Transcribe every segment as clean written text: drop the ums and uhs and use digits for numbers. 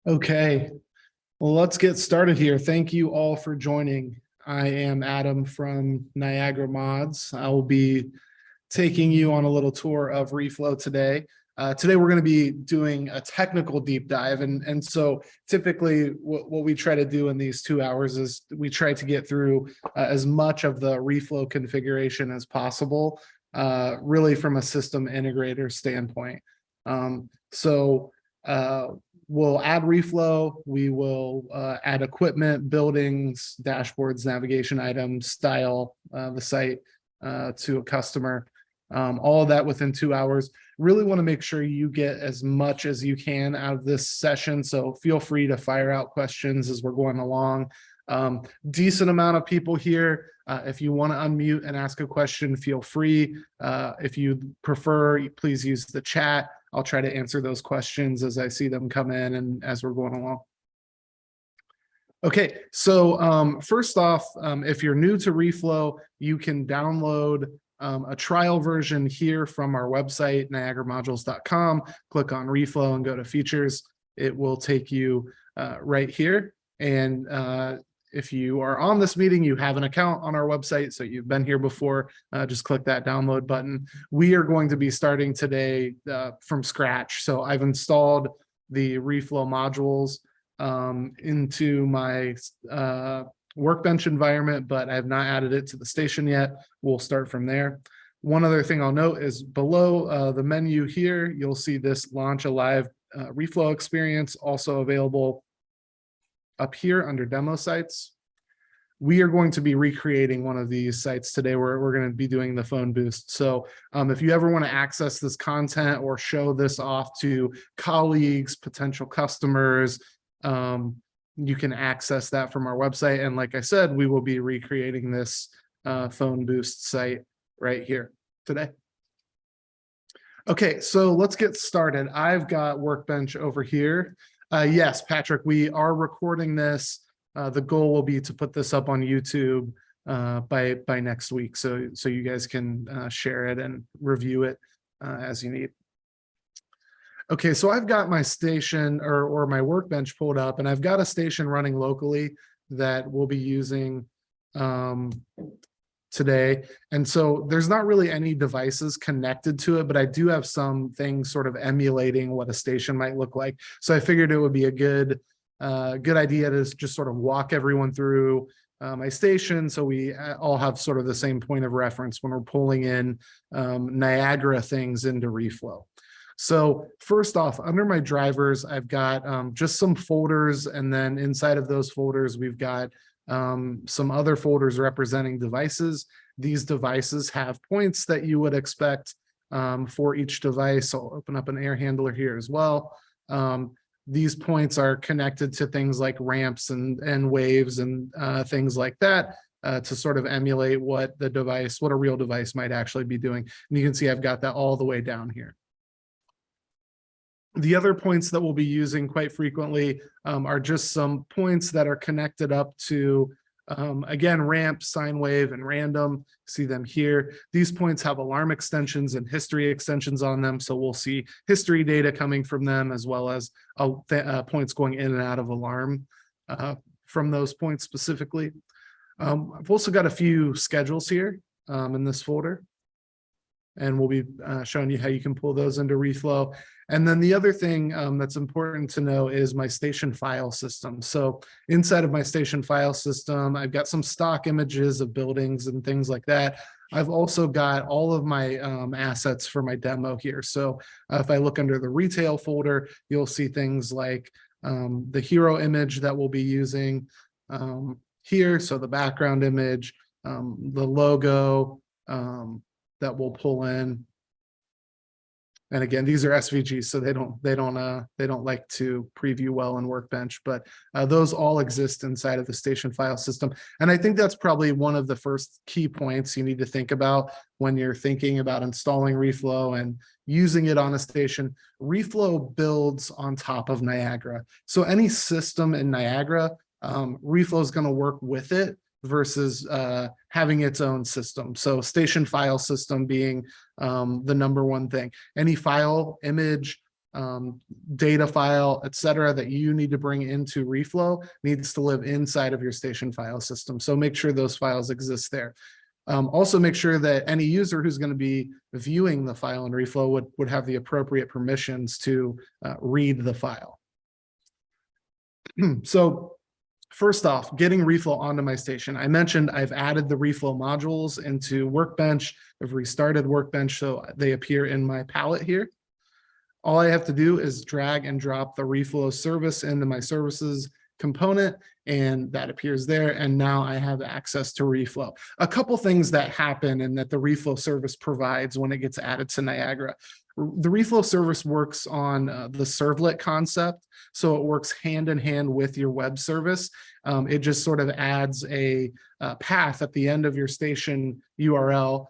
Okay, well, let's get started here. Thank you all for joining. I am Adam from NiagaraMods. I will be taking you on a little tour of Reflow today. Today, we're going to be doing a technical deep dive. And so typically what we try to do in these 2 hours is we try to get through as much of the Reflow configuration as possible, really from a system integrator standpoint. We'll add Reflow, we will add equipment, buildings, dashboards, navigation items, style the site to a customer, all of that within 2 hours. Really want to make sure you get as much as you can out of this session, so feel free to fire out questions as we're going along. Decent amount of people here. If you want to unmute and ask a question, feel free. If you prefer, please use the chat. I'll try to answer those questions as I see them come in and as we're going along. Okay, so first off, if you're new to Reflow, you can download a trial version here from our website, NiagaraModules.com. Click on Reflow and go to features. It will take you right here. And if you are on this meeting, you have an account on our website, so you've been here before, just click that download button. We are going to be starting today from scratch. So I've installed the Reflow modules into my Workbench environment, but I have not added it to the station yet. We'll start from there. One other thing I'll note is below the menu here, you'll see this launch a live Reflow experience, also available up here under demo sites. We are going to be recreating one of these sites today where we're going to be doing the phone boost. So if you ever want to access this content or show this off to colleagues, potential customers, you can access that from our website. And like I said, we will be recreating this phone boost site right here today. Okay, so let's get started. I've got Workbench over here. Yes, Patrick, we are recording this. The goal will be to put this up on YouTube by next week, so you guys can share it and review it as you need. Okay, so I've got my station or my Workbench pulled up, and I've got a station running locally that we'll be using today. And so there's not really any devices connected to it, but I do have some things sort of emulating what a station might look like. So I figured it would be a good idea to just sort of walk everyone through my station, so we all have sort of the same point of reference when we're pulling in Niagara things into Reflow. So first off, under my drivers, I've got just some folders, and then inside of those folders, we've got some other folders representing devices. These devices have points that you would expect for each device. I'll open up an air handler here as well. These points are connected to things like ramps and waves and things like that to sort of emulate what a real device might actually be doing. And you can see I've got that all the way down here. The other points that we'll be using quite frequently are just some points that are connected up to, again, ramp, sine wave, and random. See them here. These points have alarm extensions and history extensions on them, so we'll see history data coming from them, as well as points going in and out of alarm from those points specifically. I've also got a few schedules here in this folder, and we'll be showing you how you can pull those into Reflow. And then the other thing that's important to know is my station file system. So inside of my station file system, I've got some stock images of buildings and things like that. I've also got all of my assets for my demo here. So if I look under the retail folder, you'll see things like the hero image that we'll be using here. So the background image, the logo that we'll pull in. And again, these are SVGs, so they don't like to preview well in Workbench, but those all exist inside of the station file system. And I think that's probably one of the first key points you need to think about when you're thinking about installing Reflow and using it on a station. Reflow builds on top of Niagara. So any system in Niagara, Reflow is going to work with it versus having its own system. So station file system being the number one thing. Any file, image, data file, etc., that you need to bring into Reflow needs to live inside of your station file system. So make sure those files exist there. Also make sure that any user who's going to be viewing the file in Reflow would have the appropriate permissions to read the file. So first off, getting Reflow onto my station. I mentioned I've added the Reflow modules into Workbench. I've restarted Workbench so they appear in my palette here. All I have to do is drag and drop the Reflow service into my services component, and that appears there. And now I have access to Reflow. A couple things that happen and that the Reflow service provides when it gets added to Niagara. The Reflow service works on the servlet concept. So it works hand in hand with your web service. It just sort of adds a path at the end of your station URL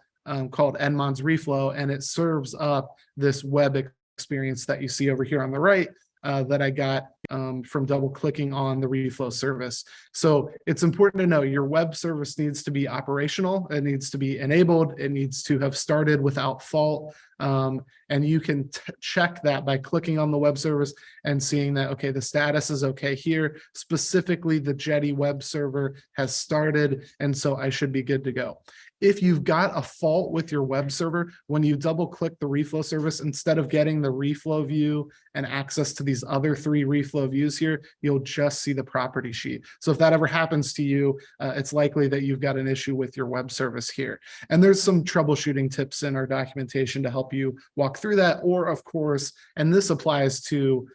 called NMods Reflow, and it serves up this web experience that you see over here on the right that I got from double clicking on the Reflow service. So it's important to know your web service needs to be operational. It needs to be enabled. It needs to have started without fault. And you can check that by clicking on the web service and seeing that, okay, the status is okay here. Specifically, the Jetty web server has started, and so I should be good to go. If you've got a fault with your web server, when you double click the Reflow service, instead of getting the Reflow view and access to these other 3 Reflow views here, you'll just see the property sheet. So if that ever happens to you, it's likely that you've got an issue with your web service here. And there's some troubleshooting tips in our documentation to help you walk through that. Or of course, and this applies to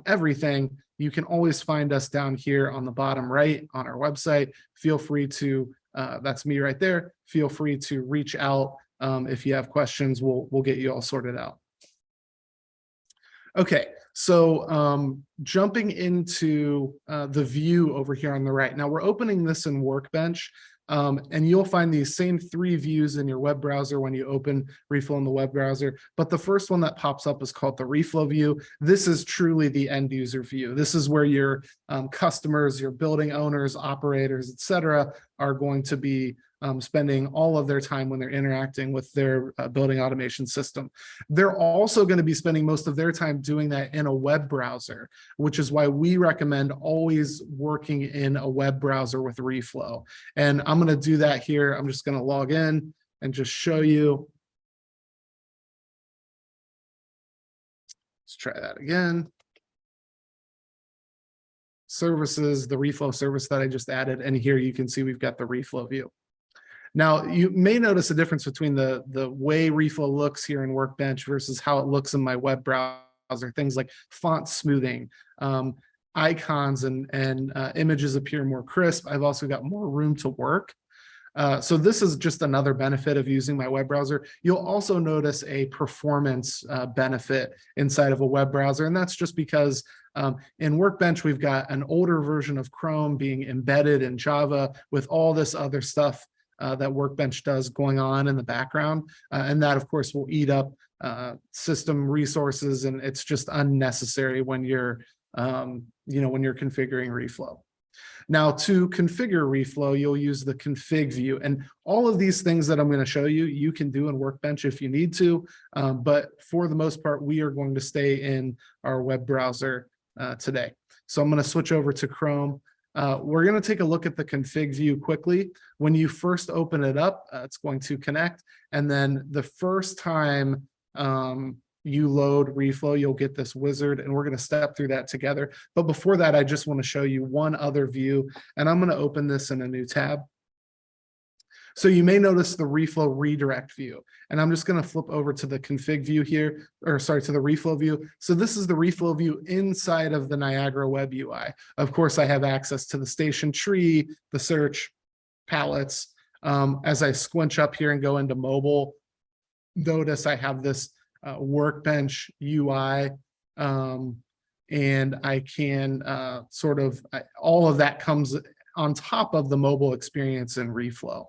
everything, you can always find us down here on the bottom right on our website. Feel free to that's me right there. Feel free to reach out if you have questions. We'll get you all sorted out. Okay, so jumping into the view over here on the right. Now we're opening this in Workbench, and you'll find these same 3 views in your web browser when you open Reflow in the web browser. But the first one that pops up is called the Reflow view. This is truly the end user view. This is where your customers, your building owners, operators, etc., are going to be spending all of their time when they're interacting with their building automation system. They're also going to be spending most of their time doing that in a web browser, which is why we recommend always working in a web browser with Reflow. And I'm going to do that here. I'm just going to log in and just show you. Let's try that again. Services, the Reflow service that I just added, and here you can see we've got the Reflow view. Now, you may notice a difference between the way Reflow looks here in Workbench versus how it looks in my web browser. Things like font smoothing, icons and images appear more crisp. I've also got more room to work. So this is just another benefit of using my web browser. You'll also notice a performance benefit inside of a web browser, and that's just because in Workbench, we've got an older version of Chrome being embedded in Java with all this other stuff that Workbench does going on in the background. And that, of course, will eat up system resources, and it's just unnecessary when you're, when you're configuring Reflow. Now, to configure Reflow, you'll use the config view. And all of these things that I'm going to show you, you can do in Workbench if you need to. But for the most part, we are going to stay in our web browser today. So I'm going to switch over to Chrome. We're going to take a look at the config view quickly. When you first open it up, it's going to connect. And then the first time you load Reflow, you'll get this wizard, and we're going to step through that together. But before that, I just want to show you one other view, and I'm going to open this in a new tab. So you may notice the Reflow redirect view, and I'm just going to flip over to the config view here, or sorry, to the Reflow view. So this is the Reflow view inside of the Niagara web UI. Of course, I have access to the station tree, the search palettes. As I squinch up here and go into mobile, notice I have this Workbench UI, and I can all of that comes on top of the mobile experience in Reflow.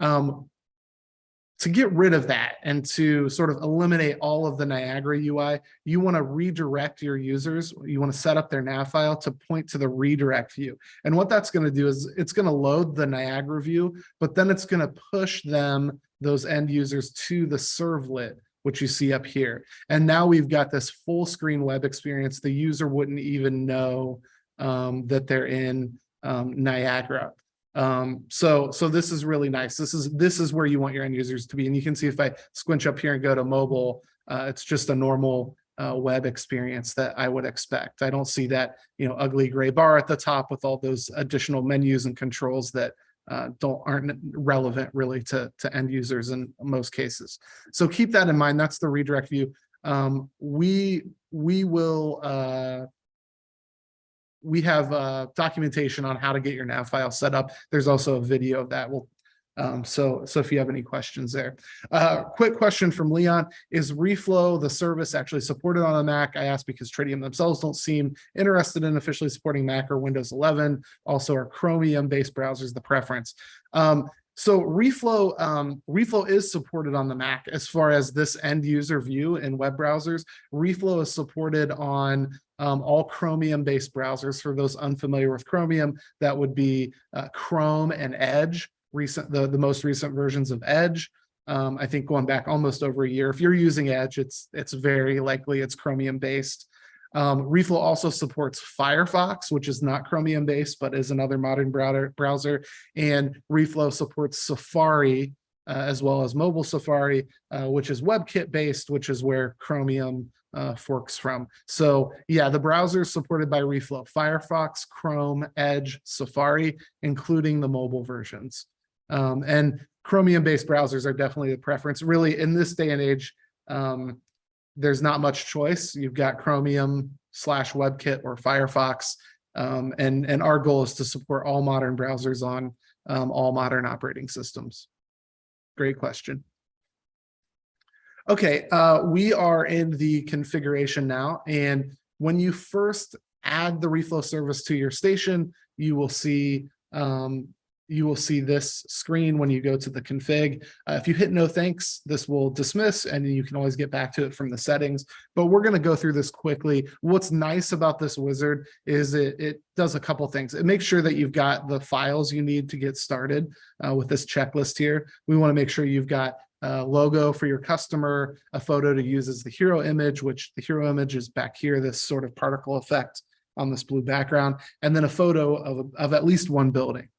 To get rid of that and to sort of eliminate all of the Niagara UI, you want to redirect your users. You want to set up their nav file to point to the redirect view. And what that's going to do is it's going to load the Niagara view, but then it's going to push those end users to the servlet which you see up here. And now we've got this full screen web experience. The user wouldn't even know that they're in Niagara. So this is really nice. This is where you want your end users to be. And you can see if I squinch up here and go to mobile, it's just a normal web experience that I would expect. I don't see that, ugly gray bar at the top with all those additional menus and controls that aren't relevant really to end users in most cases. So keep that in mind. That's the redirect view. We have documentation on how to get your nav file set up. There's also a video of that. So if you have any questions there. Quick question from Leon: is Reflow, the service, actually supported on a Mac? I asked because Tritium themselves don't seem interested in officially supporting Mac or Windows 11. Also, are Chromium-based browsers the preference? So Reflow is supported on the Mac as far as this end user view in web browsers. Reflow is supported on all Chromium-based browsers. For those unfamiliar with Chromium, that would be Chrome and Edge. The most recent versions of Edge, I think going back almost over a year. If you're using Edge, it's very likely it's Chromium based. Reflow also supports Firefox, which is not Chromium based, but is another modern browser. And Reflow supports Safari as well as mobile Safari, which is WebKit based, which is where Chromium forks from. So yeah, the browsers supported by Reflow: Firefox, Chrome, Edge, Safari, including the mobile versions. And Chromium-based browsers are definitely the preference. Really, in this day and age, there's not much choice. You've got Chromium/WebKit or Firefox, and our goal is to support all modern browsers on all modern operating systems. Great question. Okay, we are in the configuration now, and when you first add the Reflow service to your station, you will see this screen when you go to the config. If you hit no thanks, this will dismiss, and you can always get back to it from the settings. But we're going to go through this quickly. What's nice about this wizard is it does a couple things. It makes sure that you've got the files you need to get started with this checklist here. We want to make sure you've got a logo for your customer, a photo to use as the hero image, which the hero image is back here, this sort of particle effect on this blue background, and then a photo of at least one building.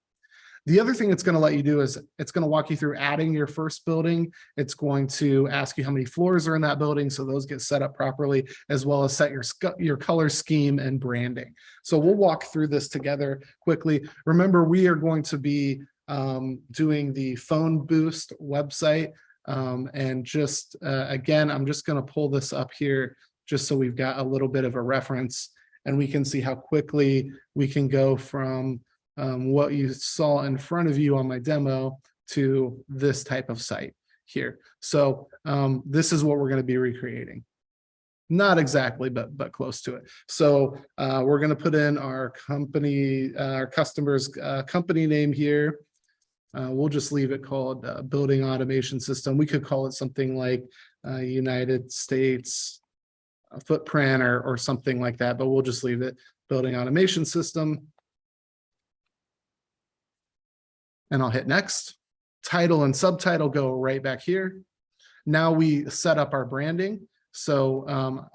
The other thing it's going to let you do is it's going to walk you through adding your first building. It's going to ask you how many floors are in that building, so those get set up properly, as well as set your color scheme and branding. So we'll walk through this together quickly. Remember, we are going to be doing the Phone Boost website. And just again, I'm just going to pull this up here just so we've got a little bit of a reference, and we can see how quickly we can go from what you saw in front of you on my demo to this type of site here. So this is what we're going to be recreating. Not exactly, but close to it. So we're going to put in our customer's company name here. We'll just leave it called Building Automation System. We could call it something like United States Footprint or something like that, but we'll just leave it Building Automation System. And I'll hit next. Title and subtitle go right back here. Now we set up our branding. So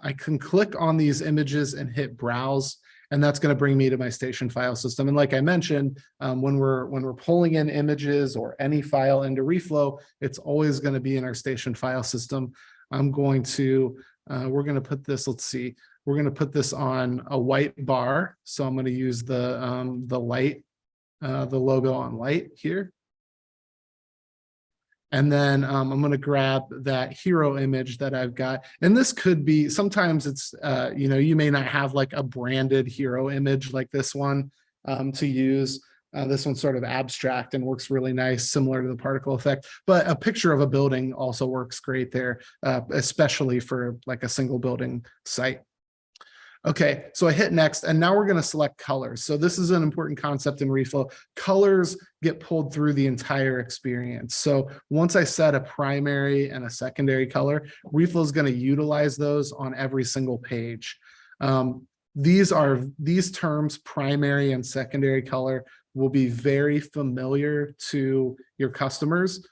I can click on these images and hit browse, and that's going to bring me to my station file system. And like I mentioned, when we're pulling in images or any file into Reflow, it's always going to be in our station file system. We're going to put this, let's see, we're going to put this on a white bar. So I'm going to use the light, the logo on light here. And then I'm going to grab that hero image that I've got. And this could be, sometimes it's, you may not have like a branded hero image like this one to use. This one's sort of abstract and works really nice, similar to the particle effect. But a picture of a building also works great there, especially for like a single building site. Okay, so I hit next, and now we're going to select colors. So this is an important concept in Reflow. Colors get pulled through the entire experience. So once I set a primary and a secondary color, Reflow is going to utilize those on every single page. These terms, primary and secondary color, will be very familiar to your customers.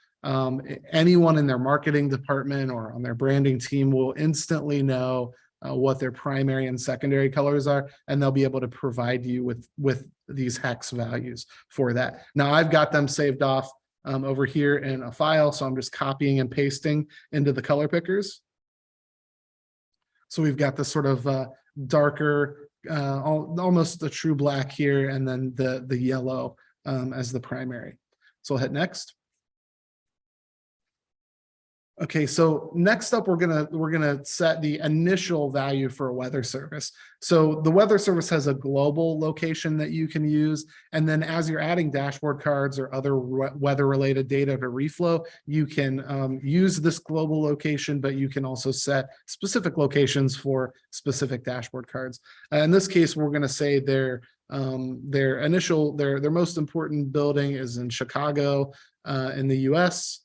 anyone in their marketing department or on their branding team will instantly know what their primary and secondary colors are, and they'll be able to provide you with these hex values for that. Now I've got them saved off over here in a file, so I'm just copying and pasting into the color pickers. So we've got this sort of darker, almost a true black here, and then the yellow as the primary. So I'll hit next. Okay, so next up, we're gonna set the initial value for a weather service. So the weather service has a global location that you can use, and then as you're adding dashboard cards or other weather-related data to Reflow, you can use this global location, but you can also set specific locations for specific dashboard cards. In this case, we're gonna say their most important building is in Chicago in the US.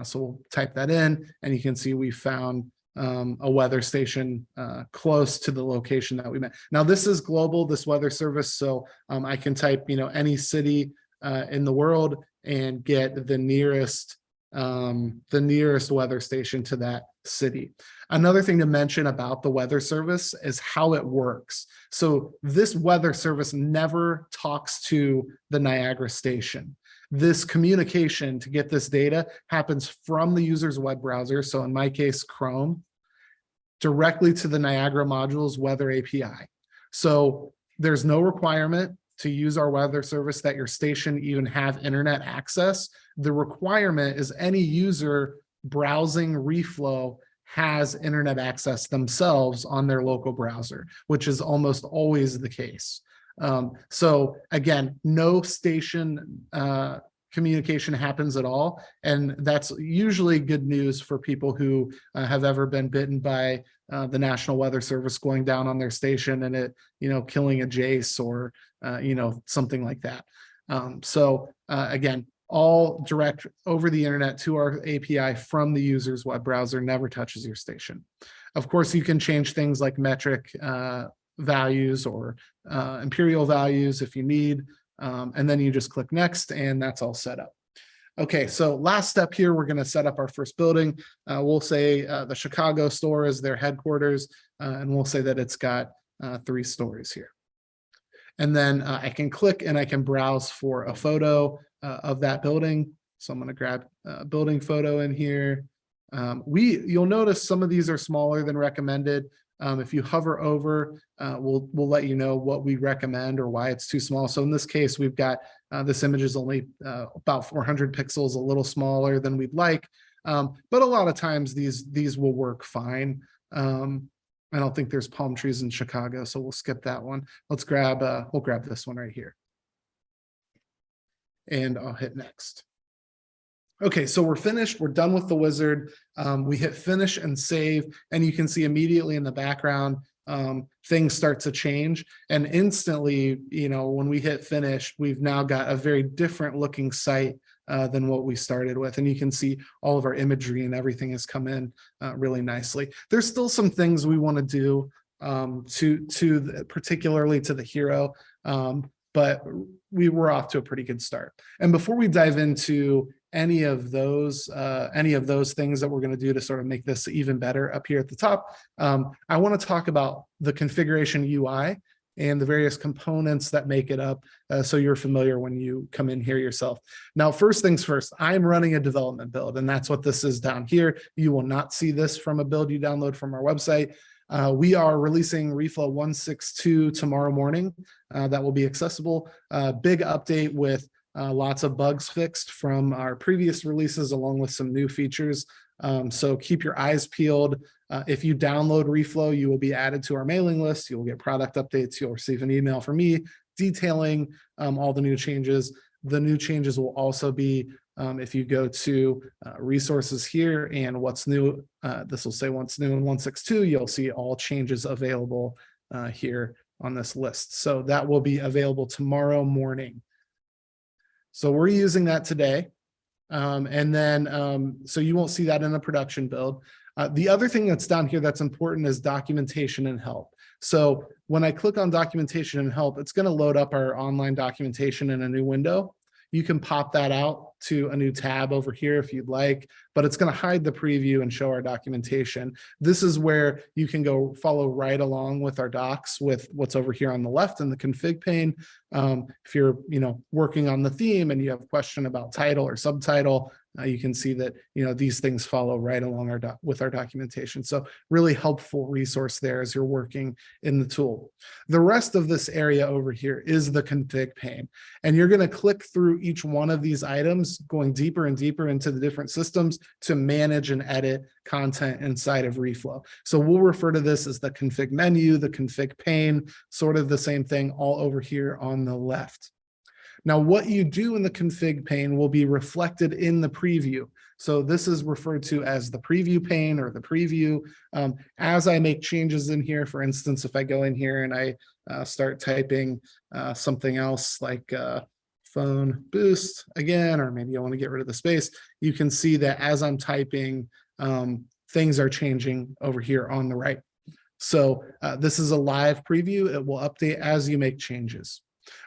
So we'll type that in, and you can see we found a weather station close to the location that we met. Now this is global, this weather service, so I can type, any city in the world and get the nearest weather station to that city. Another thing to mention about the weather service is how it works. So this weather service never talks to the Niagara station. This communication to get this data happens from the user's web browser, so in my case, Chrome, directly to the NiagaraMods weather API. So there's no requirement to use our weather service that your station even have internet access. The requirement is any user browsing Reflow has internet access themselves on their local browser, which is almost always the case. So again, no station communication happens at all. And that's usually good news for people who have ever been bitten by the National Weather Service going down on their station and it, killing a JACE or, something like that. Again, all direct over the internet to our API from the user's web browser, never touches your station. Of course, you can change things like metric values or imperial values if you need, and then you just click next and that's all set up. Okay, so last step here, we're going to set up our first building. We'll say the Chicago store is their headquarters, and we'll say that it's got 3 stories here. And then I can click and I can browse for a photo of that building. So I'm going to grab a building photo in here. You'll notice some of these are smaller than recommended. If you hover over, we'll let you know what we recommend or why it's too small. So in this case, we've got this image is only about 400 pixels, a little smaller than we'd like. But a lot of times these will work fine. I don't think there's palm trees in Chicago, so we'll skip that one. Let's grab, we'll grab this one right here. And I'll hit next. Okay, so we're finished. We're done with the wizard. We hit finish and save, and you can see immediately in the background, things start to change. And instantly, when we hit finish, we've now got a very different looking site than what we started with. And you can see all of our imagery and everything has come in really nicely. There's still some things we want to do particularly to the hero, but we were off to a pretty good start. And before we dive into any of those things that we're going to do to sort of make this even better up here at the top, I want to talk about the configuration UI and the various components that make it up, so you're familiar when you come in here yourself. Now, first things first, I'm running a development build, and that's what this is down here. You will not see this from a build you download from our website. We are releasing Reflow 1.6.2 tomorrow morning. That will be accessible. Big update with lots of bugs fixed from our previous releases, along with some new features. So keep your eyes peeled. If you download Reflow, you will be added to our mailing list. You will get product updates. You'll receive an email from me detailing all the new changes. The new changes will also be, if you go to resources here and what's new, this will say what's new in 1.6.2, you'll see all changes available here on this list. So that will be available tomorrow morning. So we're using that today. And then, so you won't see that in a production build. The other thing that's down here that's important is documentation and help. So when I click on documentation and help, it's going to load up our online documentation in a new window. You can pop that out to a new tab over here if you'd like, but it's going to hide the preview and show our documentation. This is where you can go follow right along with our docs with what's over here on the left in the config pane. If you're, working on the theme and you have a question about title or subtitle, you can see that, these things follow right along with our documentation. So really helpful resource there as you're working in the tool. The rest of this area over here is the config pane, and you're going to click through each one of these items, going deeper and deeper into the different systems to manage and edit content inside of Reflow. So we'll refer to this as the config menu, the config pane, sort of the same thing all over here on the left. Now, what you do in the config pane will be reflected in the preview. So this is referred to as the preview pane or the preview. As I make changes in here, for instance, if I go in here and I start typing something else like phone boost again, or maybe I want to get rid of the space, you can see that as I'm typing, things are changing over here on the right. So this is a live preview. It will update as you make changes.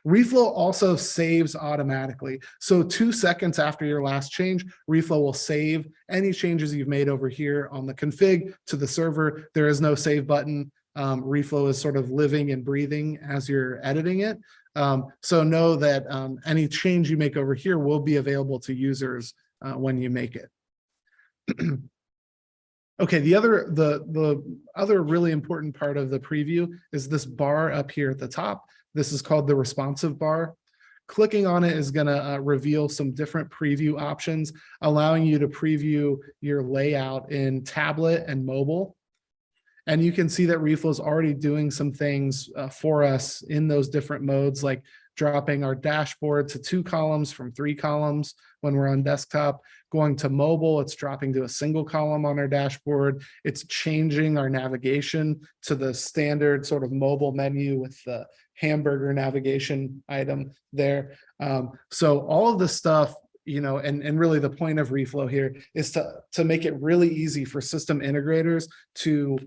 Reflow also saves automatically. So 2 seconds after your last change, Reflow will save any changes you've made over here on the config to the server. There is no save button. Reflow is sort of living and breathing as you're editing it. So know that any change you make over here will be available to users when you make it. Okay, the other really important part of the preview is this bar up here at the top. This is called the responsive bar. Clicking on it is going to reveal some different preview options, allowing you to preview your layout in tablet and mobile. And you can see that Reflow is already doing some things for us in those different modes, like dropping our dashboard to 2 columns from 3 columns when we're on desktop. Going to mobile, it's dropping to a single column on our dashboard. It's changing our navigation to the standard sort of mobile menu with the hamburger navigation item there. So all of this stuff, and really the point of Reflow here is to make it really easy for system integrators to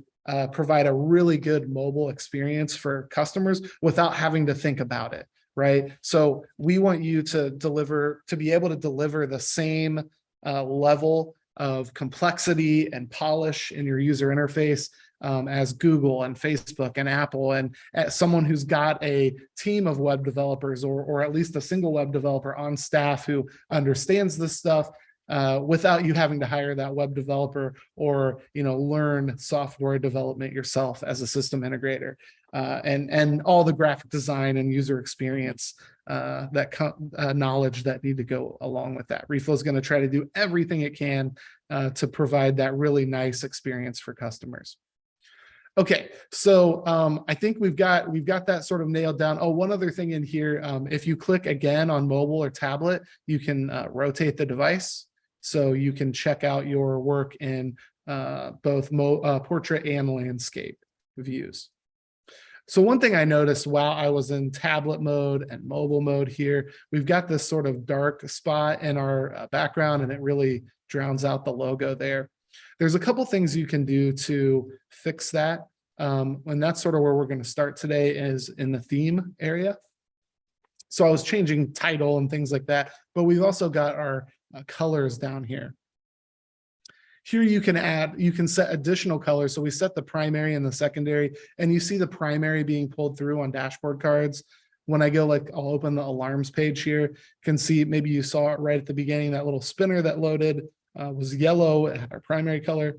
provide a really good mobile experience for customers without having to think about it, right? So we want you to be able to deliver the same level of complexity and polish in your user interface as Google and Facebook and Apple, and as someone who's got a team of web developers or at least a single web developer on staff who understands this stuff without you having to hire that web developer or learn software development yourself as a system integrator, and all the graphic design and user experience knowledge that need to go along with that. Reflow is going to try to do everything it can to provide that really nice experience for customers. Okay, so I think we've got that sort of nailed down. Oh, one other thing in here, if you click again on mobile or tablet, you can rotate the device. So you can check out your work in both portrait and landscape views. So one thing I noticed while I was in tablet mode and mobile mode here, we've got this sort of dark spot in our background, and it really drowns out the logo there. There's a couple things you can do to fix that. And that's sort of where we're going to start today, is in the theme area. So I was changing title and things like that, but we've also got our colors down here. Here you can set additional colors. So we set the primary and the secondary, and you see the primary being pulled through on dashboard cards. When I go, I'll open the alarms page here, you can see, maybe you saw it right at the beginning, that little spinner that loaded was yellow. It had our primary color.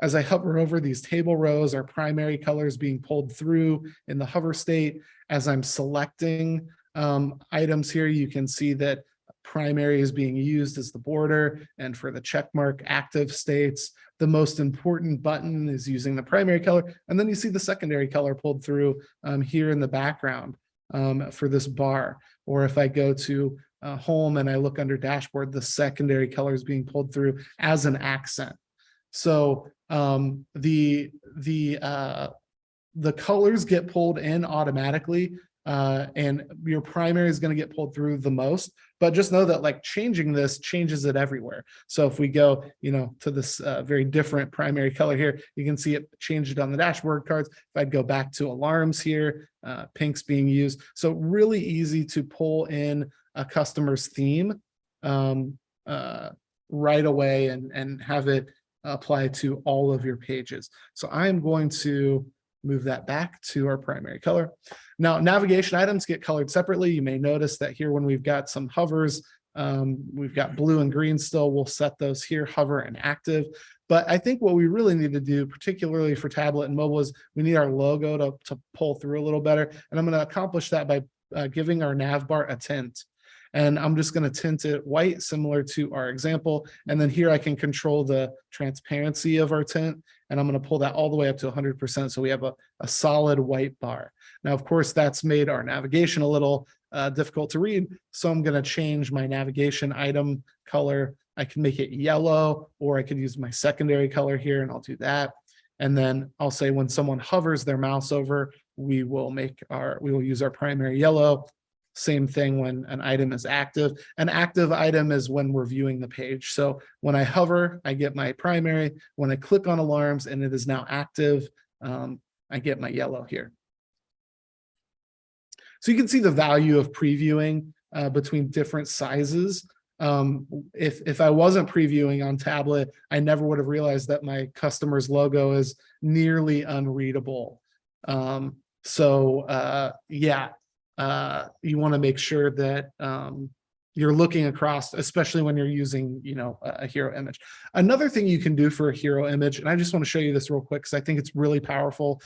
As I hover over these table rows, our primary color is being pulled through in the hover state. As I'm selecting items here, you can see that primary is being used as the border, and for the checkmark active states, the most important button is using the primary color, and then you see the secondary color pulled through here in the background for this bar. Or if I go to home and I look under dashboard, the secondary color is being pulled through as an accent. So the colors get pulled in automatically, and your primary is going to get pulled through the most, but just know that changing this changes it everywhere. So if we go, to this very different primary color here, you can see it changed on the dashboard cards. If I'd go back to alarms here, pink's being used. So really easy to pull in a customer's theme right away and have it apply to all of your pages. So I'm going to move that back to our primary color. Now, navigation items get colored separately. You may notice that here when we've got some hovers, we've got blue and green still. We'll set those here, hover and active. But I think what we really need to do, particularly for tablet and mobile, is we need our logo to pull through a little better. And I'm going to accomplish that by giving our nav bar a tint. And I'm just going to tint it white, similar to our example. And then here I can control the transparency of our tint. And I'm going to pull that all the way up to 100%. So we have a solid white bar. Now, of course, that's made our navigation a little difficult to read. So I'm going to change my navigation item color. I can make it yellow, or I could use my secondary color here, and I'll do that. And then I'll say when someone hovers their mouse over, we will use our primary yellow. Same thing when an item is active. An active item is when we're viewing the page. So when I hover, I get my primary. When I click on alarms and it is now active, I get my yellow here. So you can see the value of previewing between different sizes. If I wasn't previewing on tablet, I never would have realized that my customer's logo is nearly unreadable. You want to make sure that you're looking across, especially when you're using, a hero image. Another thing you can do for a hero image, and I just want to show you this real quick because I think it's really powerful.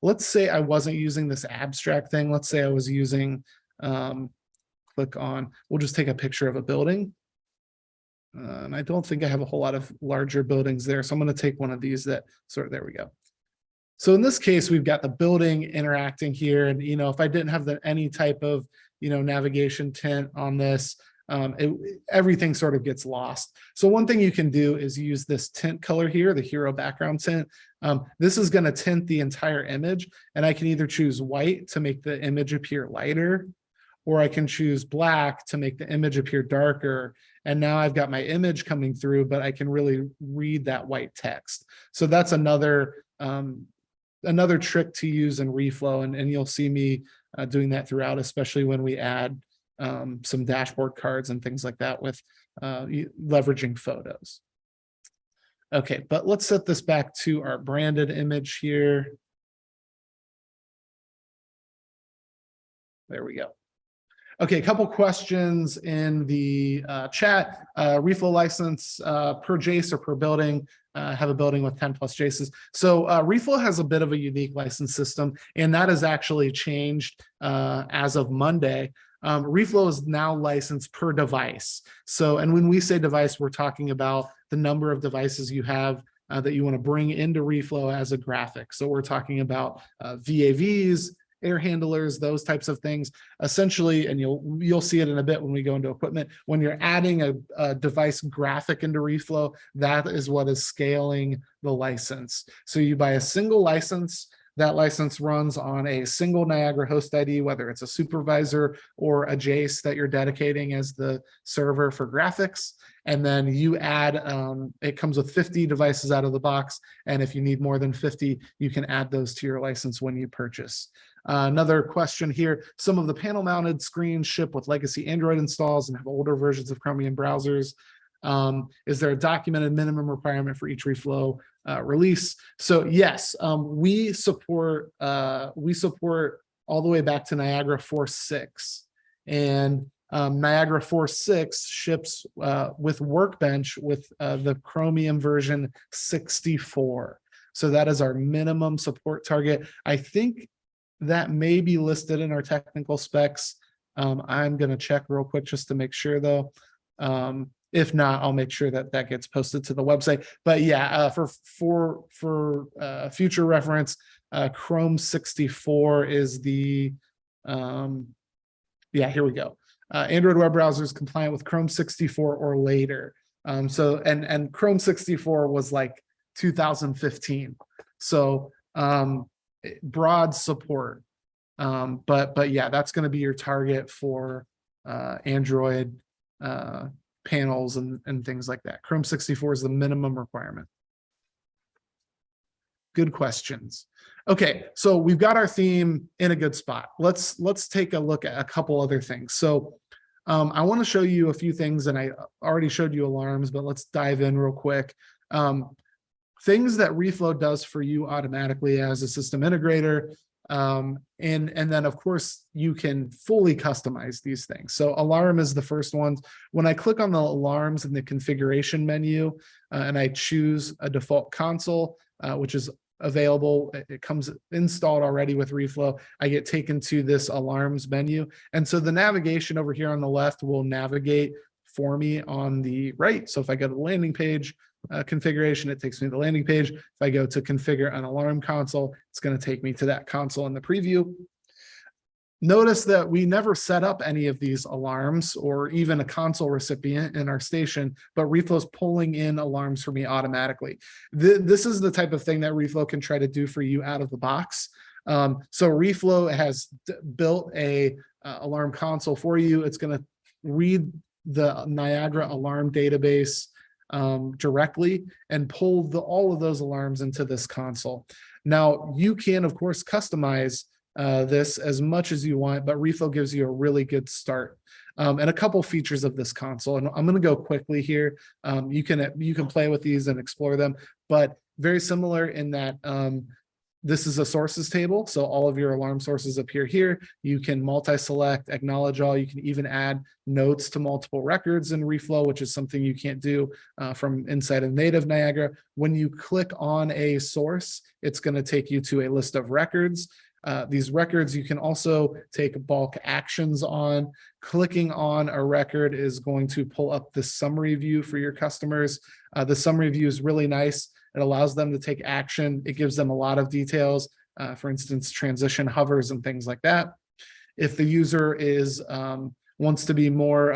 Let's say I wasn't using this abstract thing. Let's say I was using, click on, we'll just take a picture of a building. And I don't think I have a whole lot of larger buildings there. So I'm going to take one of these there we go. So in this case, we've got the building interacting here. And, if I didn't have any type of, navigation tint on this, everything sort of gets lost. So one thing you can do is use this tint color here, the hero background tint. This is going to tint the entire image. And I can either choose white to make the image appear lighter, or I can choose black to make the image appear darker. And now I've got my image coming through, but I can really read that white text. So that's another trick to use in Reflow, and you'll see me doing that throughout, especially when we add some dashboard cards and things like that with leveraging photos. Okay, but let's set this back to our branded image here. There we go. Okay, a couple questions in the chat. Reflow license per JACE or per building. Have a building with 10 plus JACEs. So Reflow has a bit of a unique license system, and that has actually changed as of Monday. Reflow is now licensed per device. So, and when we say device, we're talking about the number of devices you have that you want to bring into Reflow as a graphic. So we're talking about VAVs, air handlers, those types of things. Essentially, and you'll see it in a bit when we go into equipment, when you're adding a device graphic into Reflow, that is what is scaling the license. So you buy a single license. That license runs on a single Niagara host ID, whether it's a supervisor or a JACE that you're dedicating as the server for graphics. And then you add, it comes with 50 devices out of the box. And if you need more than 50, you can add those to your license when you purchase. Another question here, some of the panel mounted screens ship with legacy Android installs and have older versions of Chromium browsers. Is there a documented minimum requirement for each Reflow release? So yes, we support all the way back to Niagara 4.6, and Niagara 4.6 ships with Workbench with the Chromium version 64. So that is our minimum support target. I think that may be listed in our technical specs. I'm going to check real quick just to make sure, though. If not, I'll make sure that that gets posted to the website. But yeah, for future reference, Chrome 64 is the here we go. Android web browsers compliant with Chrome 64 or later. And Chrome 64 was like 2015. So broad support. But yeah, that's going to be your target for Android panels and things like that. Chrome 64 is the minimum requirement. Good questions. Okay, so we've got our theme in a good spot. Let's take a look at a couple other things. So I want to show you a few things, and I already showed you alarms, but let's dive in real quick. Things that Reflow does for you automatically as a system integrator. And then of course you can fully customize these things. So alarm is the first one. When I click on the alarms in the configuration menu and I choose a default console, which is available, it comes installed already with Reflow, I get taken to this alarms menu. And so the navigation over here on the left will navigate for me on the right. So if I go to the landing page, configuration, it takes me to the landing page. If I go to configure an alarm console, it's going to take me to that console in the preview. Notice that we never set up any of these alarms or even a console recipient in our station, but Reflow's pulling in alarms for me automatically. This is the type of thing that Reflow can try to do for you out of the box. So Reflow has built a alarm console for you. It's going to read the Niagara alarm database directly and pull all of those alarms into this console. Now, you can, of course, customize this as much as you want, but Reflow gives you a really good start. And a couple features of this console, and I'm going to go quickly here. You can play with these and explore them, but very similar in that this is a sources table. So all of your alarm sources appear here. You can multi-select, acknowledge all. You can even add notes to multiple records in Reflow, which is something you can't do from inside of native Niagara. When you click on a source, it's going to take you to a list of records. These records you can also take bulk actions on. Clicking on a record is going to pull up the summary view for your customers. The summary view is really nice. It allows them to take action. It gives them a lot of details, for instance, transition hovers and things like that. If the user is wants to be more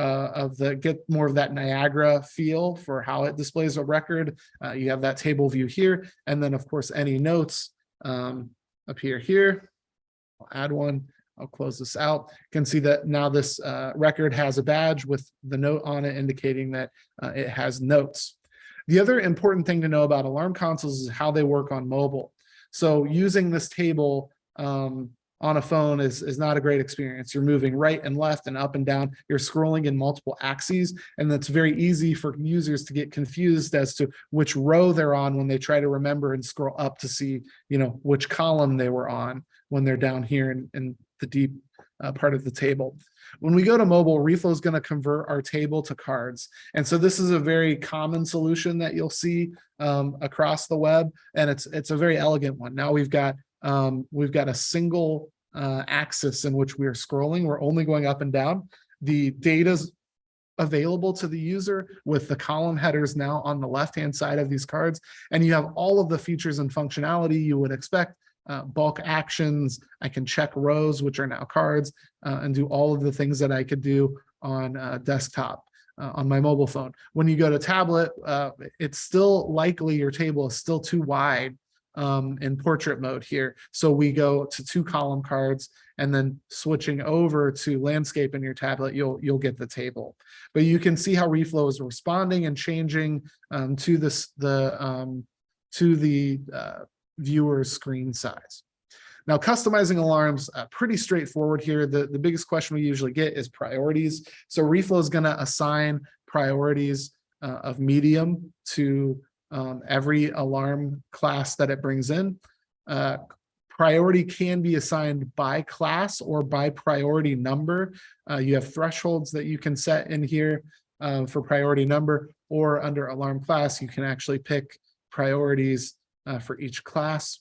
get more of that Niagara feel for how it displays a record, you have that table view here. And then of course, any notes appear here. I'll add one. I'll close this out. You can see that now this record has a badge with the note on it indicating that it has notes. The other important thing to know about alarm consoles is how they work on mobile. So using this table on a phone is not a great experience. You're moving right and left and up and down. You're scrolling in multiple axes, and that's very easy for users to get confused as to which row they're on when they try to remember and scroll up to see, which column they were on when they're down here in the deep part of the table. When we go to mobile, Reflow is going to convert our table to cards. And so this is a very common solution that you'll see across the web. And it's a very elegant one. Now we've got a single axis in which we are scrolling. We're only going up and down. The data's available to the user with the column headers now on the left-hand side of these cards. And you have all of the features and functionality you would expect. Bulk actions, I can check rows, which are now cards, and do all of the things that I could do on desktop, on my mobile phone. When you go to tablet, it's still likely your table is still too wide in portrait mode here. So we go to 2 column cards, and then switching over to landscape in your tablet, you'll get the table. But you can see how Reflow is responding and changing to the viewer screen size. Now, customizing alarms, pretty straightforward here. The biggest question we usually get is priorities. So Reflow is going to assign priorities of medium to every alarm class that it brings in. Priority can be assigned by class or by priority number. You have thresholds that you can set in here for priority number, or under alarm class, you can actually pick priorities for each class.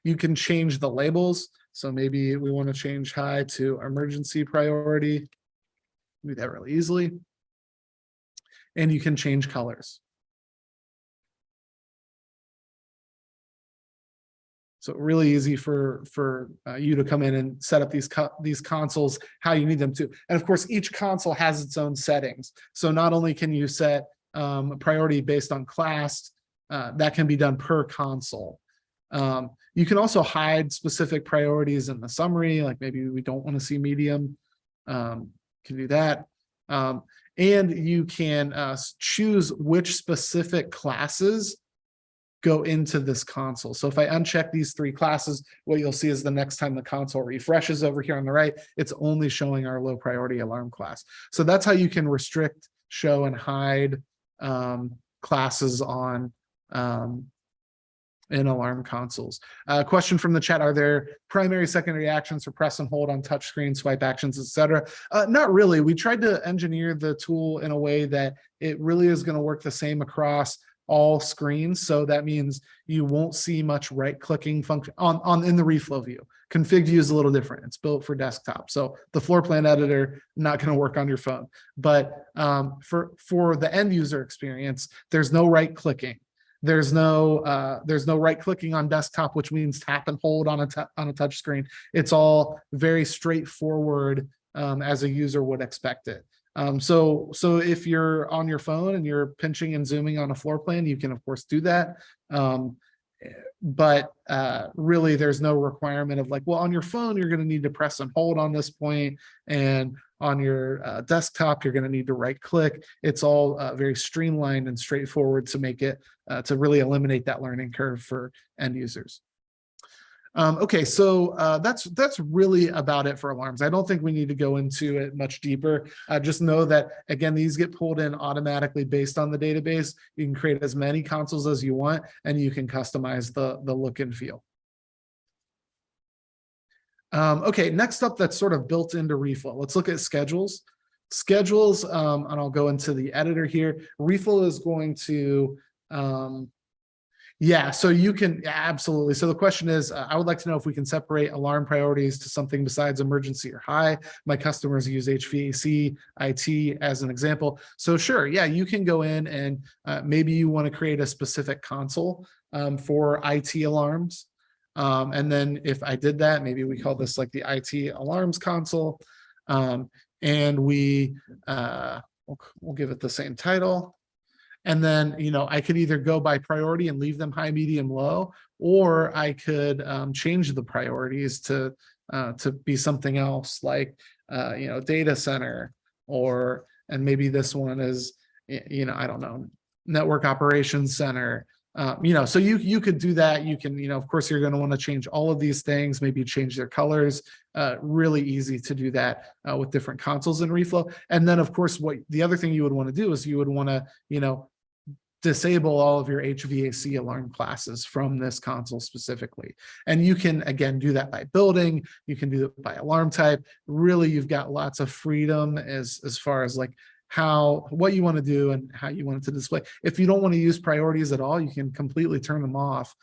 You can change the labels. So maybe we want to change high to emergency priority. Do that really easily. And you can change colors. So really easy for you to come in and set up these consoles how you need them to. And of course, each console has its own settings. So not only can you set priority based on class, that can be done per console. You can also hide specific priorities in the summary, like maybe we don't want to see medium, can do that. And you can choose which specific classes go into this console. So if I uncheck these three classes, what you'll see is the next time the console refreshes over here on the right, it's only showing our low priority alarm class. So that's how you can restrict, show, and hide classes on in alarm consoles. Question from the chat: are there primary, secondary actions for press and hold on touchscreen, swipe actions, etc.? Not really. We tried to engineer the tool in a way that it really is going to work the same across all screens. So that means you won't see much right-clicking function in the Reflow view. Config view is a little different. It's built for desktop. So the floor plan editor, not going to work on your phone. But for the end user experience, there's no right-clicking. There's no right-clicking on desktop, which means tap and hold on a touch screen. It's all very straightforward as a user would expect it. So if you're on your phone and you're pinching and zooming on a floor plan, you can of course do that. But really there's no requirement of like, well, on your phone, you're going to need to press and hold on this point, and on your desktop, you're going to need to right click. It's all very streamlined and straightforward to make it, to really eliminate that learning curve for end users. Okay, so that's really about it for alarms. I don't think we need to go into it much deeper. Just know that, again, these get pulled in automatically based on the database. You can create as many consoles as you want, and you can customize the look and feel. Okay, next up, that's sort of built into Reflow. Let's look at schedules. Schedules, and I'll go into the editor here. Reflow is going to yeah, so you can, absolutely. So the question is, I would like to know if we can separate alarm priorities to something besides emergency or high. My customers use HVAC, IT as an example. So sure, yeah, you can go in and maybe you want to create a specific console for IT alarms. And then if I did that, maybe we call this like the IT alarms console. And we'll give it the same title. And then, you know, I could either go by priority and leave them high, medium, low, or I could change the priorities to be something else, like, you know, data center, and maybe this one is, you know, I don't know, network operations center. You know, so you could do that. You can, you know, of course, you're going to want to change all of these things, maybe change their colors. Really easy to do that with different consoles in Reflow. And then, of course, what the other thing you would want to do is you would want to, you know, disable all of your HVAC alarm classes from this console specifically. And you can, again, do that by building. You can do it by alarm type. Really, you've got lots of freedom as far as like what you want to do and how you want it to display. If you don't want to use priorities at all, you can completely turn them off.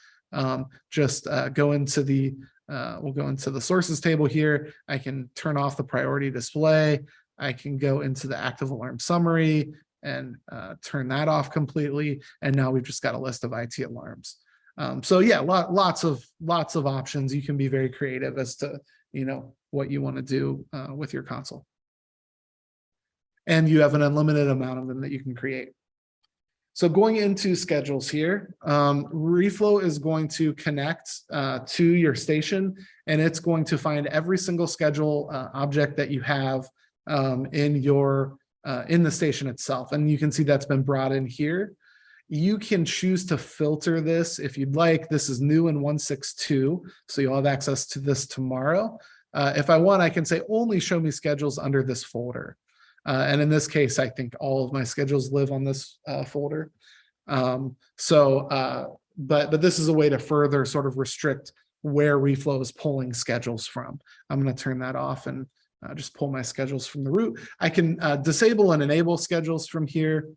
Just go into the, we'll go into the sources table here. I can turn off the priority display. I can go into the active alarm summary and turn that off completely. And now we've just got a list of IT alarms. So yeah, lots of options. You can be very creative as to, you know, what you want to do with your console. And you have an unlimited amount of them that you can create. So going into schedules here, Reflow is going to connect to your station, and it's going to find every single schedule object that you have in the station itself. And you can see that's been brought in here. You can choose to filter this if you'd like. This is new in 162, so you'll have access to this tomorrow. If I want, I can say only show me schedules under this folder. And in this case, I think all of my schedules live on this folder. But this is a way to further sort of restrict where Reflow is pulling schedules from. I'm going to turn that off and just pull my schedules from the root. I can disable and enable schedules from here.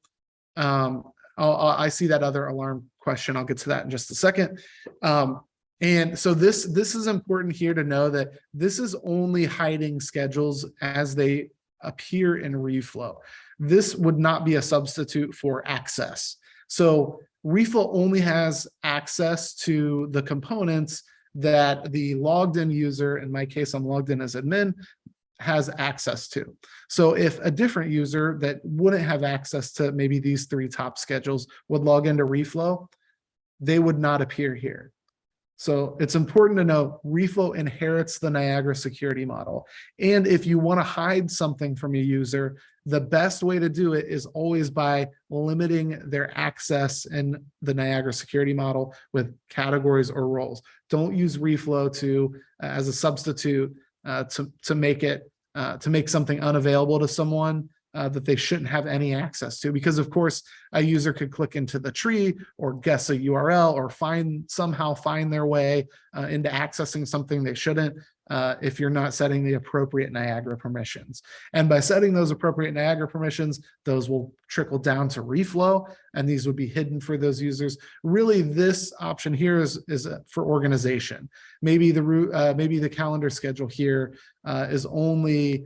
I see that other alarm question. I'll get to that in just a second. And so this is important here to know that this is only hiding schedules as they appear in Reflow. This would not be a substitute for access. So Reflow only has access to the components that the logged in user, in my case, I'm logged in as admin, has access to. So if a different user that wouldn't have access to maybe these three top schedules would log into Reflow, they would not appear here. So it's important to know Reflow inherits the Niagara security model. And if you want to hide something from a user, The best way to do it is always by limiting their access in the Niagara security model with categories or roles. Don't use Reflow to as a substitute to make something unavailable to someone that they shouldn't have any access to, because of course a user could click into the tree or guess a URL or somehow find their way into accessing something they shouldn't if you're not setting the appropriate Niagara permissions. And by setting those appropriate Niagara permissions, those will trickle down to Reflow, and these would be hidden for those users. Really, this option here is for organization. Maybe the calendar schedule here is only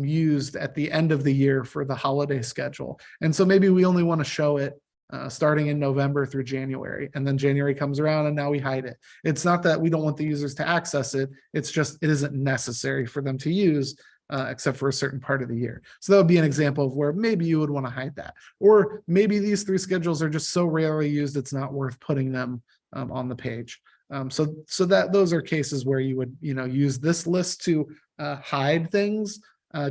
used at the end of the year for the holiday schedule. And so maybe we only want to show it starting in November through January, and then January comes around and now we hide it. It's not that we don't want the users to access it, it's just it isn't necessary for them to use except for a certain part of the year. So that would be an example of where maybe you would want to hide that. Or maybe these 3 schedules are just so rarely used it's not worth putting them on the page. So those are cases where you would use this list to hide things.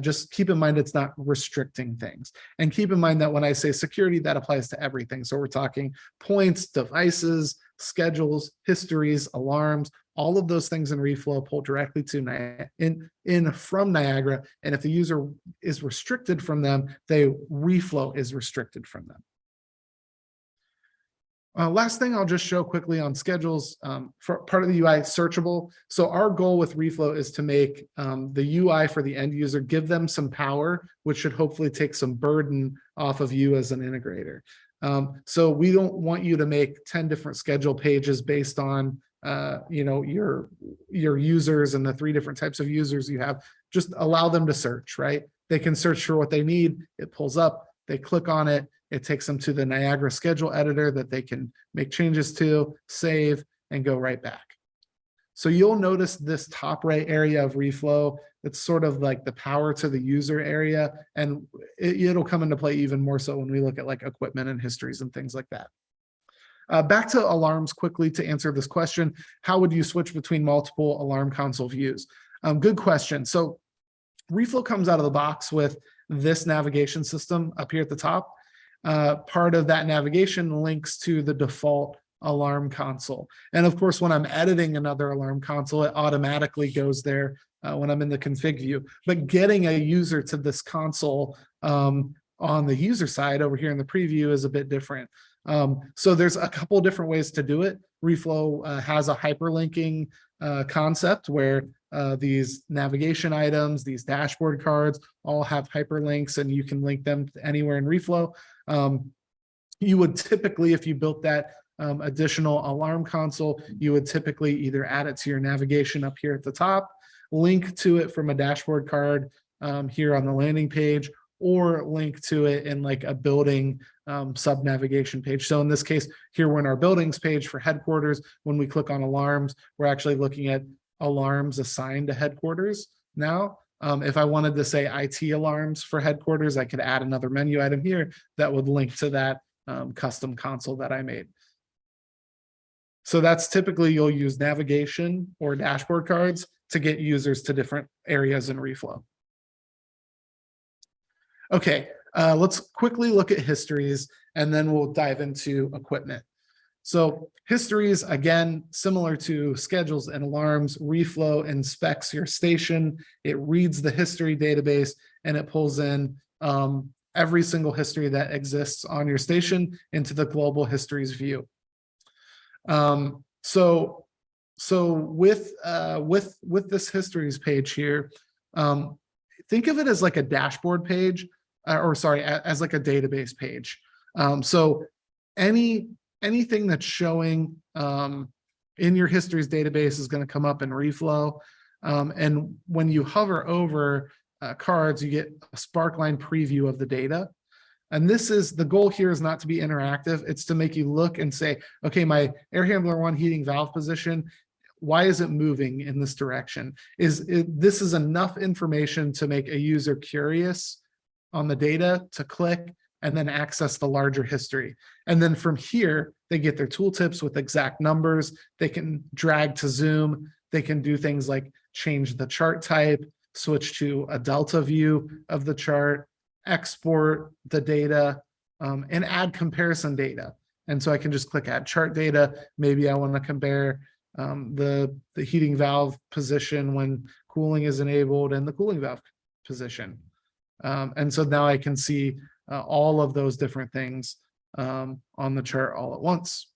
Just keep in mind it's not restricting things. And keep in mind that when I say security, that applies to everything. So we're talking points, devices, schedules, histories, alarms, all of those things in Reflow pull directly to from Niagara. And if the user is restricted from them, Reflow is restricted from them. Last thing I'll just show quickly on schedules for part of the UI searchable. So our goal with Reflow is to make the UI for the end user, give them some power, which should hopefully take some burden off of you as an integrator. So we don't want you to make 10 different schedule pages based on your users and the 3 different types of users you have. Just allow them to search, right? They can search for what they need. It pulls up, they click on it. It takes them to the Niagara schedule editor that they can make changes to, save, and go right back. So you'll notice this top right area of Reflow, it's sort of like the power to the user area, and it'll come into play even more so when we look at like equipment and histories and things like that. Back to alarms quickly to answer this question. How would you switch between multiple alarm console views? Good question. So Reflow comes out of the box with this navigation system up here at the top. Part of that navigation links to the default alarm console. And of course, when I'm editing another alarm console, it automatically goes there when I'm in the config view. But getting a user to this console on the user side over here in the preview is a bit different. So there's a couple different ways to do it. Reflow has a hyperlinking concept where these navigation items, these dashboard cards all have hyperlinks, and you can link them anywhere in Reflow. You would typically, if you built that additional alarm console, you would typically either add it to your navigation up here at the top, link to it from a dashboard card here on the landing page, or link to it in like a building sub navigation page. So in this case, here we're in our buildings page for headquarters. When we click on alarms, we're actually looking at alarms assigned to headquarters now. If I wanted to say IT alarms for headquarters, I could add another menu item here that would link to that custom console that I made. So that's typically you'll use navigation or dashboard cards to get users to different areas in Reflow. Okay, let's quickly look at histories, and then we'll dive into equipment. So histories, again, similar to schedules and alarms, Reflow inspects your station. It reads the history database, and it pulls in every single history that exists on your station into the global histories view. So with this histories page here, think of it as like a dashboard page, as like a database page. So anything that's showing in your histories database is going to come up in Reflow. And when you hover over cards, you get a sparkline preview of the data. And this is the goal here is not to be interactive. It's to make you look and say, okay, my air handler 1 heating valve position, why is it moving in this direction? This is enough information to make a user curious on the data to click and then access the larger history. And then from here, they get their tooltips with exact numbers. They can drag to zoom. They can do things like change the chart type, switch to a delta view of the chart, export the data, and add comparison data. And so I can just click add chart data. Maybe I want to compare the heating valve position when cooling is enabled and the cooling valve position. And so now I can see all of those different things on the chart all at once.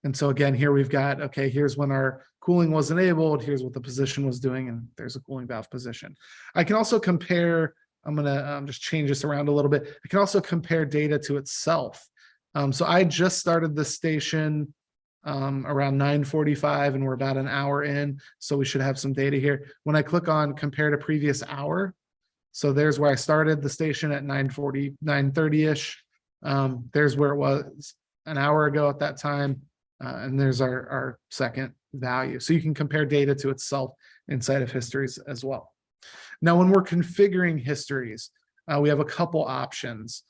And so again, here we've got, okay, here's when our cooling was enabled, here's what the position was doing, and there's a cooling valve position. I can also compare, I'm gonna just change this around a little bit. I can also compare data to itself. So I just started the station around 9:45 and we're about an hour in, so we should have some data here. When I click on compare to previous hour, so there's where I started the station at 9:40, 9:30-ish. There's where it was an hour ago at that time. And there's our second value. So you can compare data to itself inside of Histories as well. Now, when we're configuring Histories, we have a couple options.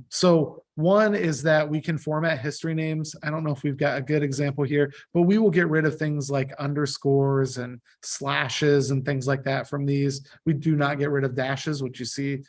So one is that we can format history names. I don't know if we've got a good example here, but we will get rid of things like underscores and slashes and things like that from these. We do not get rid of dashes, which you see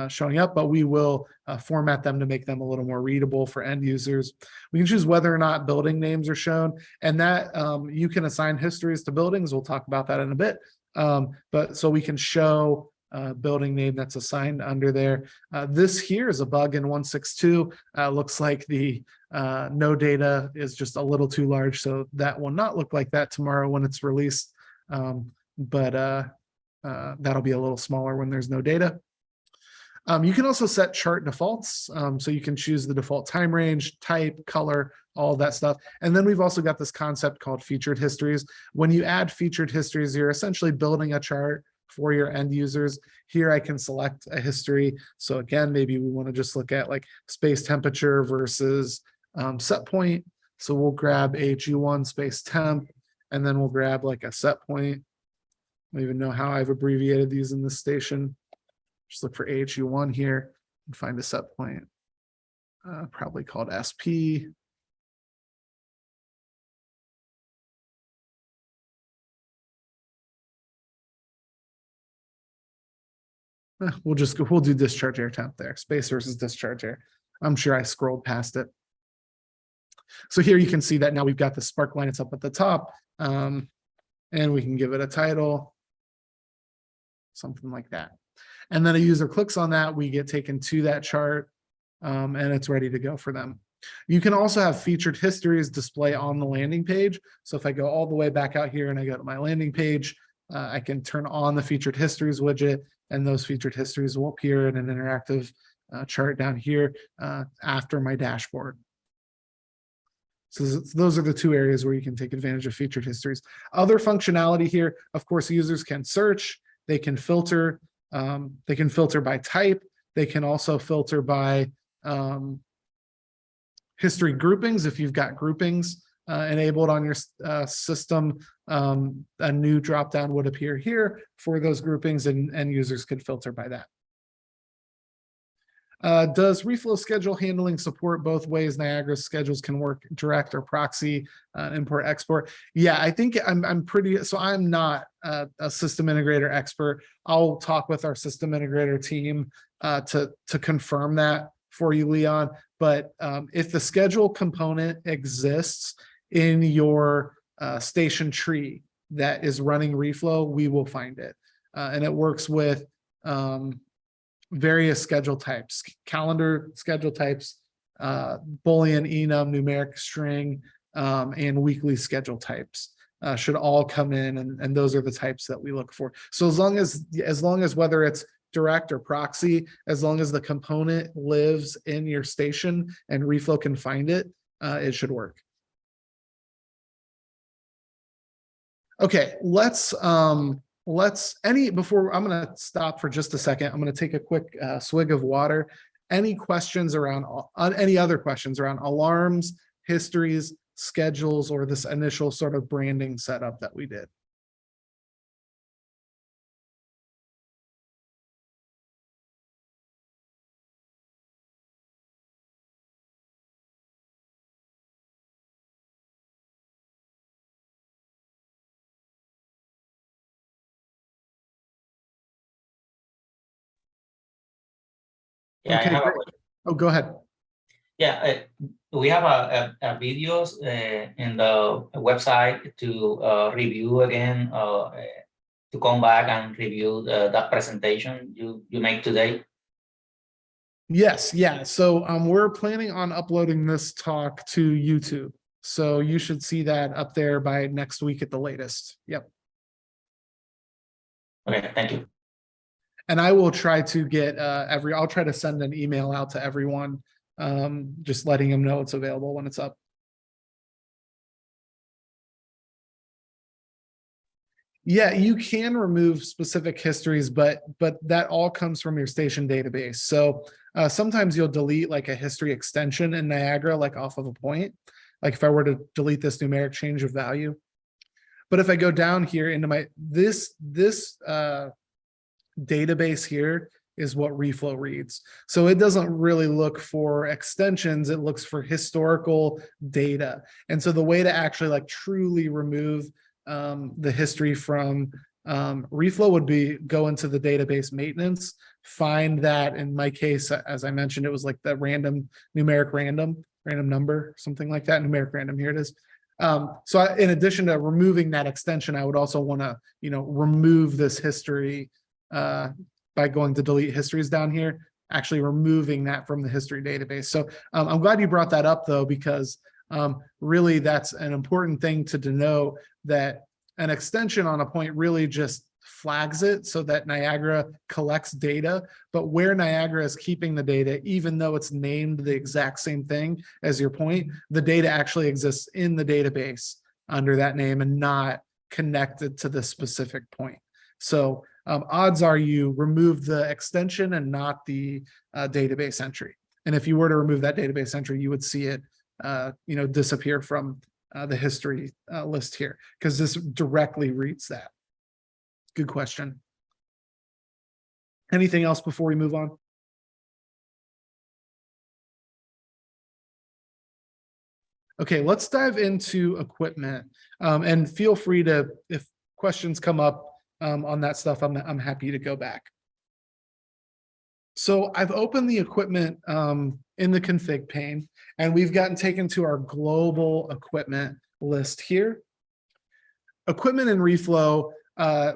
showing up, but we will format them to make them a little more readable for end users. We can choose whether or not building names are shown, and that you can assign histories to buildings. We'll talk about that in a bit. But so we can show building name that's assigned under there. This here is a bug in 162. Looks like the no data is just a little too large, so that will not look like that tomorrow when it's released. But that'll be a little smaller when there's no data. You can also set chart defaults. So you can choose the default time range, type, color, all of that stuff. And then we've also got this concept called featured histories. When you add featured histories, you're essentially building a chart for your end users. Here I can select a history. So again, maybe we want to just look at like space temperature versus set point. So we'll grab HU1 space temp, and then we'll grab like a set point. I don't even know how I've abbreviated these in this station. Just look for AHU1 here and find a set point, probably called SP. We'll do discharge air temp there, space versus discharge air. I'm sure I scrolled past it. So here you can see that now we've got the spark line, it's up at the top, and we can give it a title, something like that. And then a user clicks on that, we get taken to that chart, and it's ready to go for them. You can also have featured histories display on the landing page. So if I go all the way back out here and I go to my landing page, I can turn on the featured histories widget, and those featured histories will appear in an interactive chart down here after my dashboard. So those are the two areas where you can take advantage of featured histories. Other functionality here, of course, users can search, they can filter by type. They can also filter by history groupings. If you've got groupings enabled on your system, a new dropdown would appear here for those groupings, and users could filter by that. Does Reflow schedule handling support both ways? Niagara's schedules can work direct or proxy, import export. Yeah, I think I'm pretty, so I'm not a system integrator expert. I'll talk with our system integrator team to confirm that for you, Leon. But if the schedule component exists in your station tree that is running Reflow, we will find it. And it works with various schedule types, calendar schedule types, Boolean, enum, numeric string, and weekly schedule types should all come in, and those are the types that we look for. So as long as whether it's direct or proxy, as long as the component lives in your station and Reflow can find it, it should work. Okay, before I'm going to stop for just a second, I'm going to take a quick swig of water. Any questions around any other questions around alarms, histories, schedules, or this initial sort of branding setup that we did? Yeah, Okay, I have great. Oh, go ahead. Yeah, we have a videos in the website to review again, to come back and review that presentation you make today. Yes, yeah. So we're planning on uploading this talk to YouTube. So you should see that up there by next week at the latest. Yep. Okay, thank you. And I will try to get I'll try to send an email out to everyone, just letting them know it's available when it's up. Yeah, you can remove specific histories, but that all comes from your station database. So sometimes you'll delete like a history extension in Niagara, like off of a point. Like if I were to delete this numeric change of value. But if I go down here into my this database here is what Reflow reads. So it doesn't really look for extensions, it looks for historical data. And so the way to actually like truly remove the history from Reflow would be go into the database maintenance, find that, in my case, as I mentioned, it was like the random numeric random number, something like that, numeric random, here it is. So in addition to removing that extension, I would also want to, remove this history by going to delete histories down here, actually removing that from the history database. So I'm glad you brought that up though, because really that's an important thing to denote, that an extension on a point really just flags it so that Niagara collects data, but where Niagara is keeping the data, even though it's named the exact same thing as your point, the data actually exists in the database under that name and not connected to the specific point. So odds are you remove the extension and not the database entry. And if you were to remove that database entry, you would see it disappear from the history list here, because this directly reads that. Good question. Anything else before we move on? Okay, let's dive into equipment, and feel free to, if questions come up on that stuff, I'm happy to go back. So I've opened the equipment in the config pane, and we've gotten taken to our global equipment list here. Equipment in Reflow,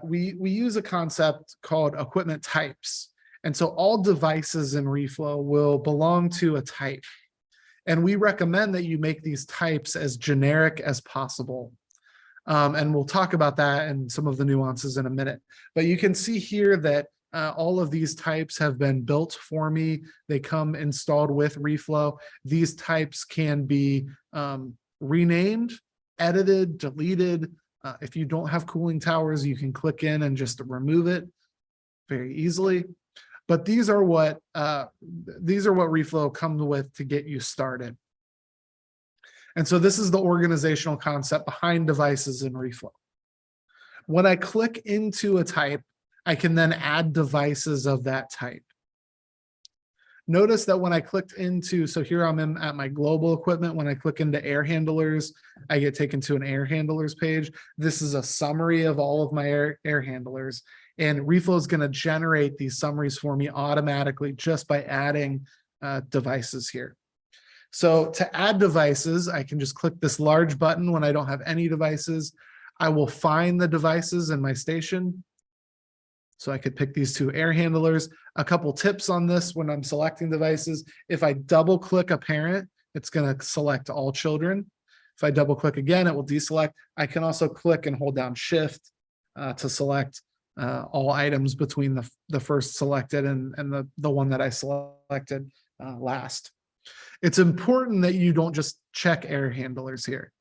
we use a concept called equipment types. And so all devices in Reflow will belong to a type. And we recommend that you make these types as generic as possible. And we'll talk about that and some of the nuances in a minute. But you can see here that all of these types have been built for me. They come installed with Reflow. These types can be renamed, edited, deleted. If you don't have cooling towers, you can click in and just remove it very easily. But these are what Reflow comes with to get you started. And so this is the organizational concept behind devices in Reflow. When I click into a type, I can then add devices of that type. Notice that when I clicked into, so here I'm at my global equipment, when I click into air handlers, I get taken to an air handlers page. This is a summary of all of my air handlers. And Reflow is going to generate these summaries for me automatically just by adding devices here. So to add devices, I can just click this large button when I don't have any devices. I will find the devices in my station. So I could pick these two air handlers. A couple tips on this when I'm selecting devices. If I double click a parent, it's going to select all children. If I double click again, it will deselect. I can also click and hold down Shift to select all items between the first selected and the one that I selected last. It's important that you don't just check air handlers here,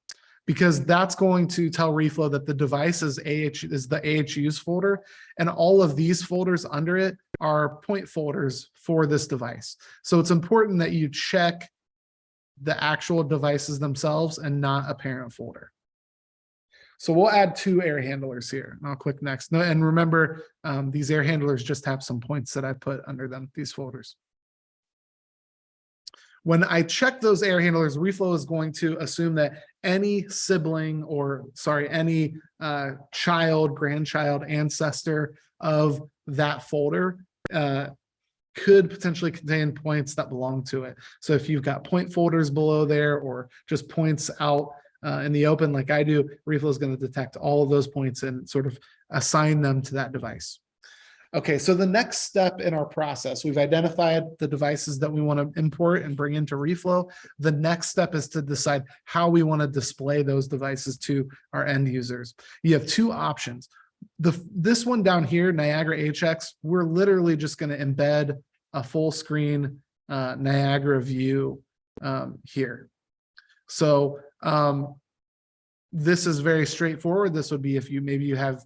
because that's going to tell Reflow that the device is the AHUs folder, and all of these folders under it are point folders for this device. So it's important that you check the actual devices themselves and not a parent folder. So we'll add two air handlers here, and I'll click next. And remember, these air handlers just have some points that I put under them, these folders. When I check those air handlers, Reflow is going to assume that any sibling, or sorry, any child, grandchild, ancestor of that folder could potentially contain points that belong to it. So if you've got point folders below there or just points out in the open like I do, Reflow is going to detect all of those points and sort of assign them to that device. Okay, so the next step in our process, we've identified the devices that we want to import and bring into Reflow. The next step is to decide how we want to display those devices to our end users. You have two options. This one down here, Niagara HX, we're literally just going to embed a full screen Niagara view here. So this is very straightforward. This would be if maybe you have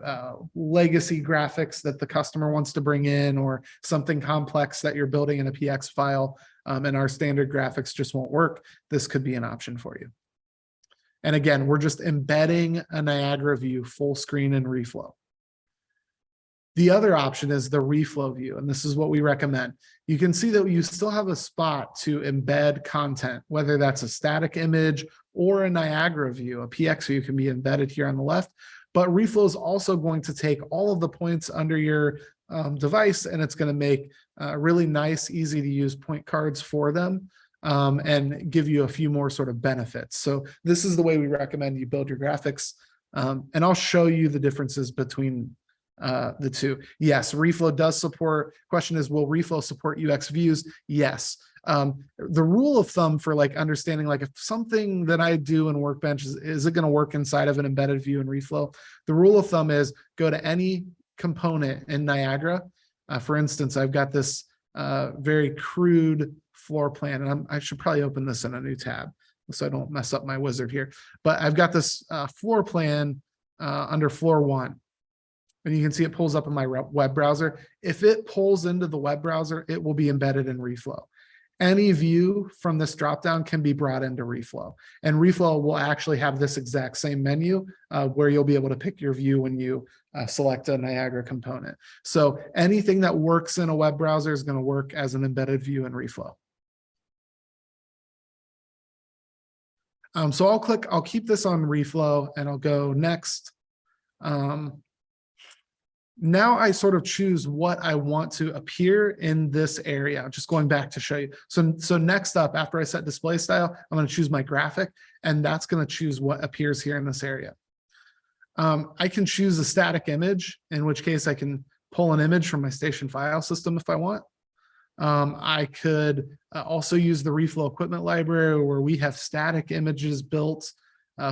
legacy graphics that the customer wants to bring in, or something complex that you're building in a PX file, and our standard graphics just won't work. This could be an option for you. And again, we're just embedding a Niagara view full screen in Reflow. The other option is the Reflow view, and this is what we recommend. You can see that you still have a spot to embed content, whether that's a static image or a Niagara view. A PX view can be embedded here on the left, but Reflow is also going to take all of the points under your device, and it's going to make really nice, easy to use point cards for them, and give you a few more sort of benefits. So this is the way we recommend you build your graphics, and I'll show you the differences between the two. Yes, Reflow does support. Question is, will Reflow support UX views? Yes. The rule of thumb for like understanding, like if something that I do in Workbench is it going to work inside of an embedded view in Reflow? The rule of thumb is go to any component in Niagara. For instance, I've got this very crude floor plan, and I should probably open this in a new tab so I don't mess up my wizard here. But I've got this floor plan under floor 1. And you can see it pulls up in my web browser. If it pulls into the web browser, it will be embedded in Reflow. Any view from this dropdown can be brought into Reflow. And Reflow will actually have this exact same menu where you'll be able to pick your view when you select a Niagara component. So anything that works in a web browser is going to work as an embedded view in Reflow. So I'll keep this on Reflow and I'll go next. Now I sort of choose what I want to appear in this area. Just going back to show you. So next up, after I set display style, I'm going to choose my graphic, and that's going to choose what appears here in this area. I can choose a static image, in which case I can pull an image from my station file system if I want. I could also use the Reflow equipment library where we have static images built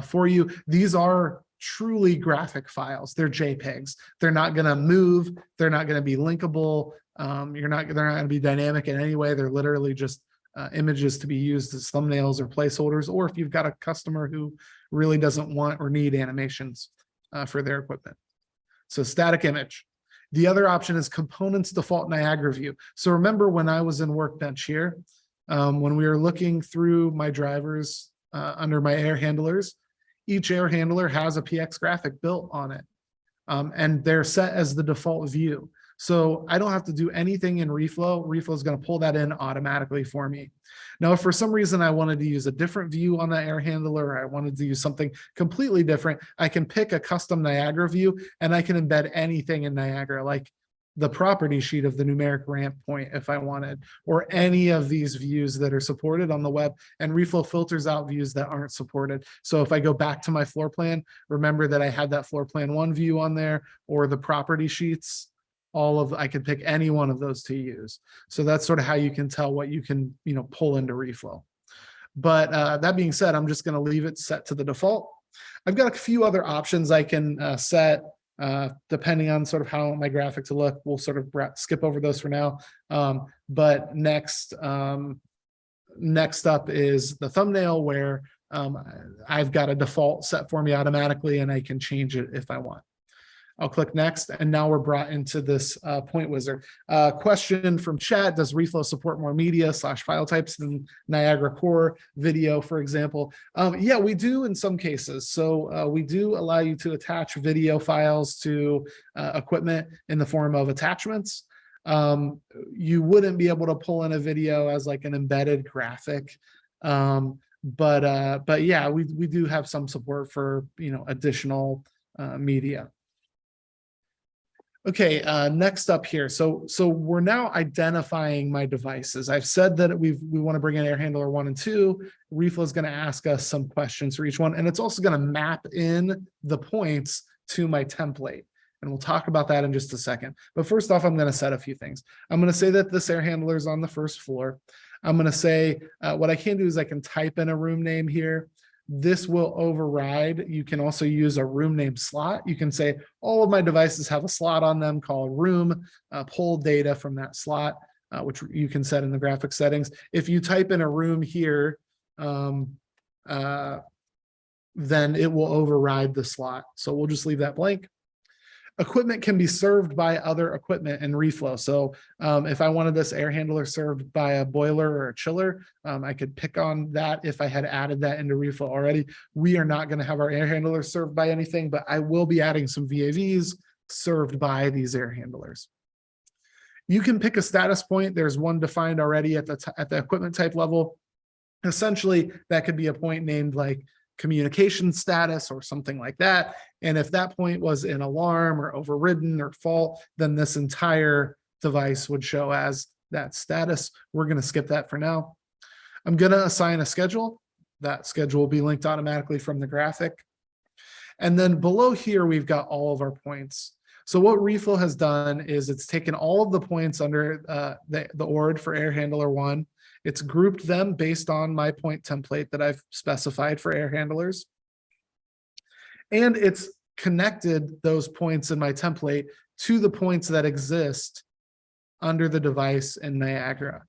for you. These are truly graphic files. They're JPEGs. They're not going to move. They're not going to be linkable. They're not going to be dynamic in any way. They're literally just images to be used as thumbnails or placeholders, or if you've got a customer who really doesn't want or need animations for their equipment. So static image. The other option is components default Niagara view. So remember when I was in Workbench here, when we were looking through my drivers under my air handlers, each air handler has a PX graphic built on it, and they're set as the default view. So I don't have to do anything in Reflow. Reflow is going to pull that in automatically for me. Now, if for some reason I wanted to use a different view on that air handler, or I wanted to use something completely different, I can pick a custom Niagara view and I can embed anything in Niagara, like the property sheet of the numeric ramp point if I wanted, or any of these views that are supported on the web, and Reflow filters out views that aren't supported. So if I go back to my floor plan, remember that I had that floor plan 1 view on there, or the property sheets, I could pick any one of those to use. So that's sort of how you can tell what you can, pull into Reflow. But that being said, I'm just going to leave it set to the default. I've got a few other options I can set depending on sort of how my graphics look. We'll sort of skip over those for now. But next up is the thumbnail, where I've got a default set for me automatically, and I can change it if I want. I'll click next, and now we're brought into this point wizard. Question from chat: does Reflow support more media / file types than Niagara Core video, for example? Yeah, we do in some cases. So we do allow you to attach video files to equipment in the form of attachments. You wouldn't be able to pull in a video as like an embedded graphic. But yeah, we do have some support for additional media. Okay, next up here. So we're now identifying my devices. I've said that we want to bring in air handler 1 and 2. Reflow is going to ask us some questions for each one, and it's also going to map in the points to my template. And we'll talk about that in just a second. But first off, I'm going to set a few things. I'm going to say that this air handler is on the first floor. I'm going to say what I can do is I can type in a room name here. This will override. You can also use a room name slot. You can say all of my devices have a slot on them called room, pull data from that slot, which you can set in the graphic settings. If you type in a room here, then it will override the slot. So we'll just leave that blank. Equipment can be served by other equipment in Reflow. So if I wanted this air handler served by a boiler or a chiller, I could pick on that if I had added that into Reflow already. We are not going to have our air handler served by anything, but I will be adding some VAVs served by these air handlers. You can pick a status point. There's one defined already at the equipment type level. Essentially, that could be a point named like communication status or something like that. And if that point was an alarm or overridden or fault, then this entire device would show as that status. We're going to skip that for now. I'm going to assign a schedule. That schedule will be linked automatically from the graphic. And then below here, we've got all of our points. So what Reflow has done is it's taken all of the points under the ORD for air handler 1. It's grouped them based on my point template that I've specified for air handlers. And it's connected those points in my template to the points that exist under the device in Niagara.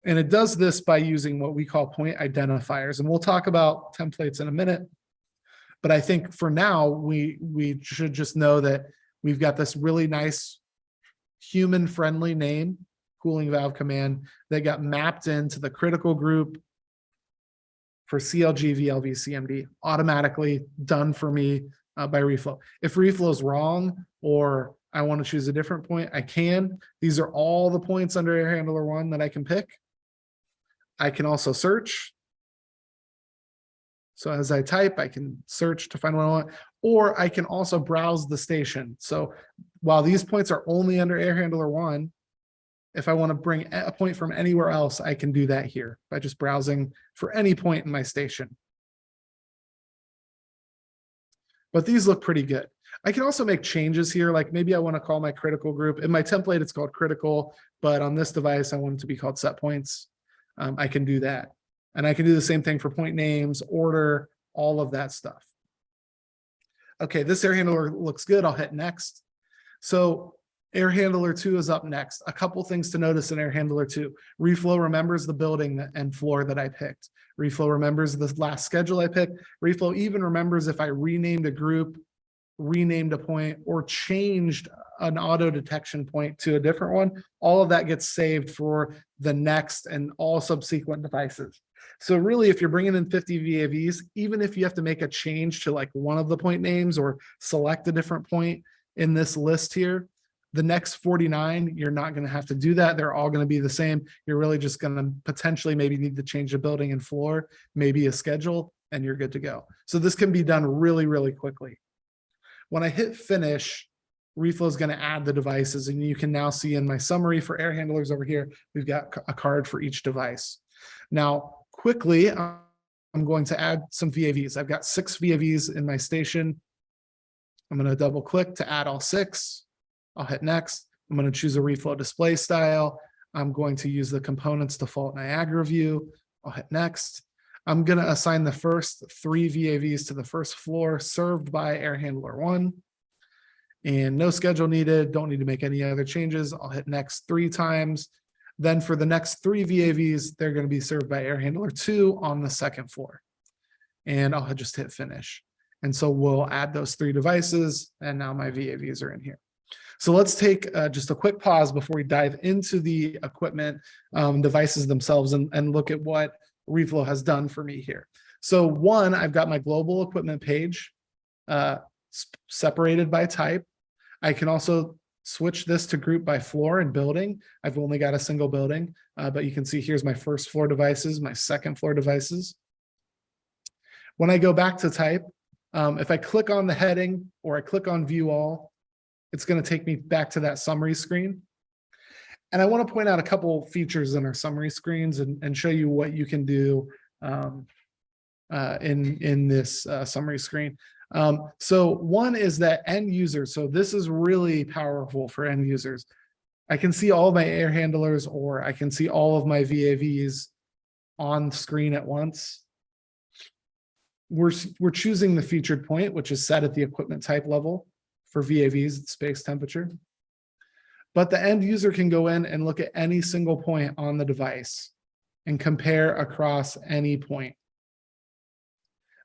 And it does this by using what we call point identifiers. And we'll talk about templates in a minute. But I think for now, we should just know that we've got this really nice human-friendly name, cooling valve command, that got mapped into the critical group for CLG, VLV, CMD, automatically done for me by Reflow. If Reflow is wrong or I want to choose a different point, I can. These are all the points under air handler 1 that I can pick. I can also search. So as I type, I can search to find what I want, or I can also browse the station. So while these points are only under air handler 1, if I want to bring a point from anywhere else, I can do that here by just browsing for any point in my station. But these look pretty good. I can also make changes here, like maybe I want to call my critical group. In my template, it's called critical, but on this device, I want it to be called set points. I can do that. And I can do the same thing for point names, order, all of that stuff. Okay, this air handler looks good. I'll hit next. So air handler 2 is up next. A couple things to notice in air handler 2. Reflow remembers the building and floor that I picked. Reflow remembers the last schedule I picked. Reflow even remembers if I renamed a group, renamed a point, or changed an auto detection point to a different one. All of that gets saved for the next and all subsequent devices. So really, if you're bringing in 50 VAVs, even if you have to make a change to like one of the point names or select a different point in this list here, the next 49, you're not going to have to do that. They're all going to be the same. You're really just going to potentially maybe need to change the building and floor, maybe a schedule, and you're good to go. So this can be done really, really quickly. When I hit finish, Reflow is going to add the devices, and you can now see in my summary for air handlers over here, we've got a card for each device. Now, quickly, I'm going to add some VAVs. I've got 6 VAVs in my station. I'm going to double click to add all 6. I'll hit next. I'm going to choose a Reflow display style. I'm going to use the components default Niagara view. I'll hit next. I'm going to assign the first 3 VAVs to the first floor served by air handler 1. And no schedule needed. Don't need to make any other changes. I'll hit next 3 times. Then for the next 3 VAVs, they're going to be served by air handler 2 on the 2nd floor. And I'll just hit finish. And so we'll add those 3 devices. And now my VAVs are in here. So let's take just a quick pause before we dive into the equipment devices themselves and look at what Reflow has done for me here. So one, I've got my global equipment page separated by type. I can also switch this to group by floor and building. I've only got a single building, but you can see here's my first floor devices, my second floor devices. When I go back to type, if I click on the heading or I click on view all, it's going to take me back to that summary screen. And I want to point out a couple features in our summary screens and show you what you can do in this summary screen. So one is that end user. So this is really powerful for end users. I can see all of my air handlers, or I can see all of my VAVs on screen at once. We're choosing the featured point, which is set at the equipment type level for VAVs at space temperature. But the end user can go in and look at any single point on the device and compare across any point.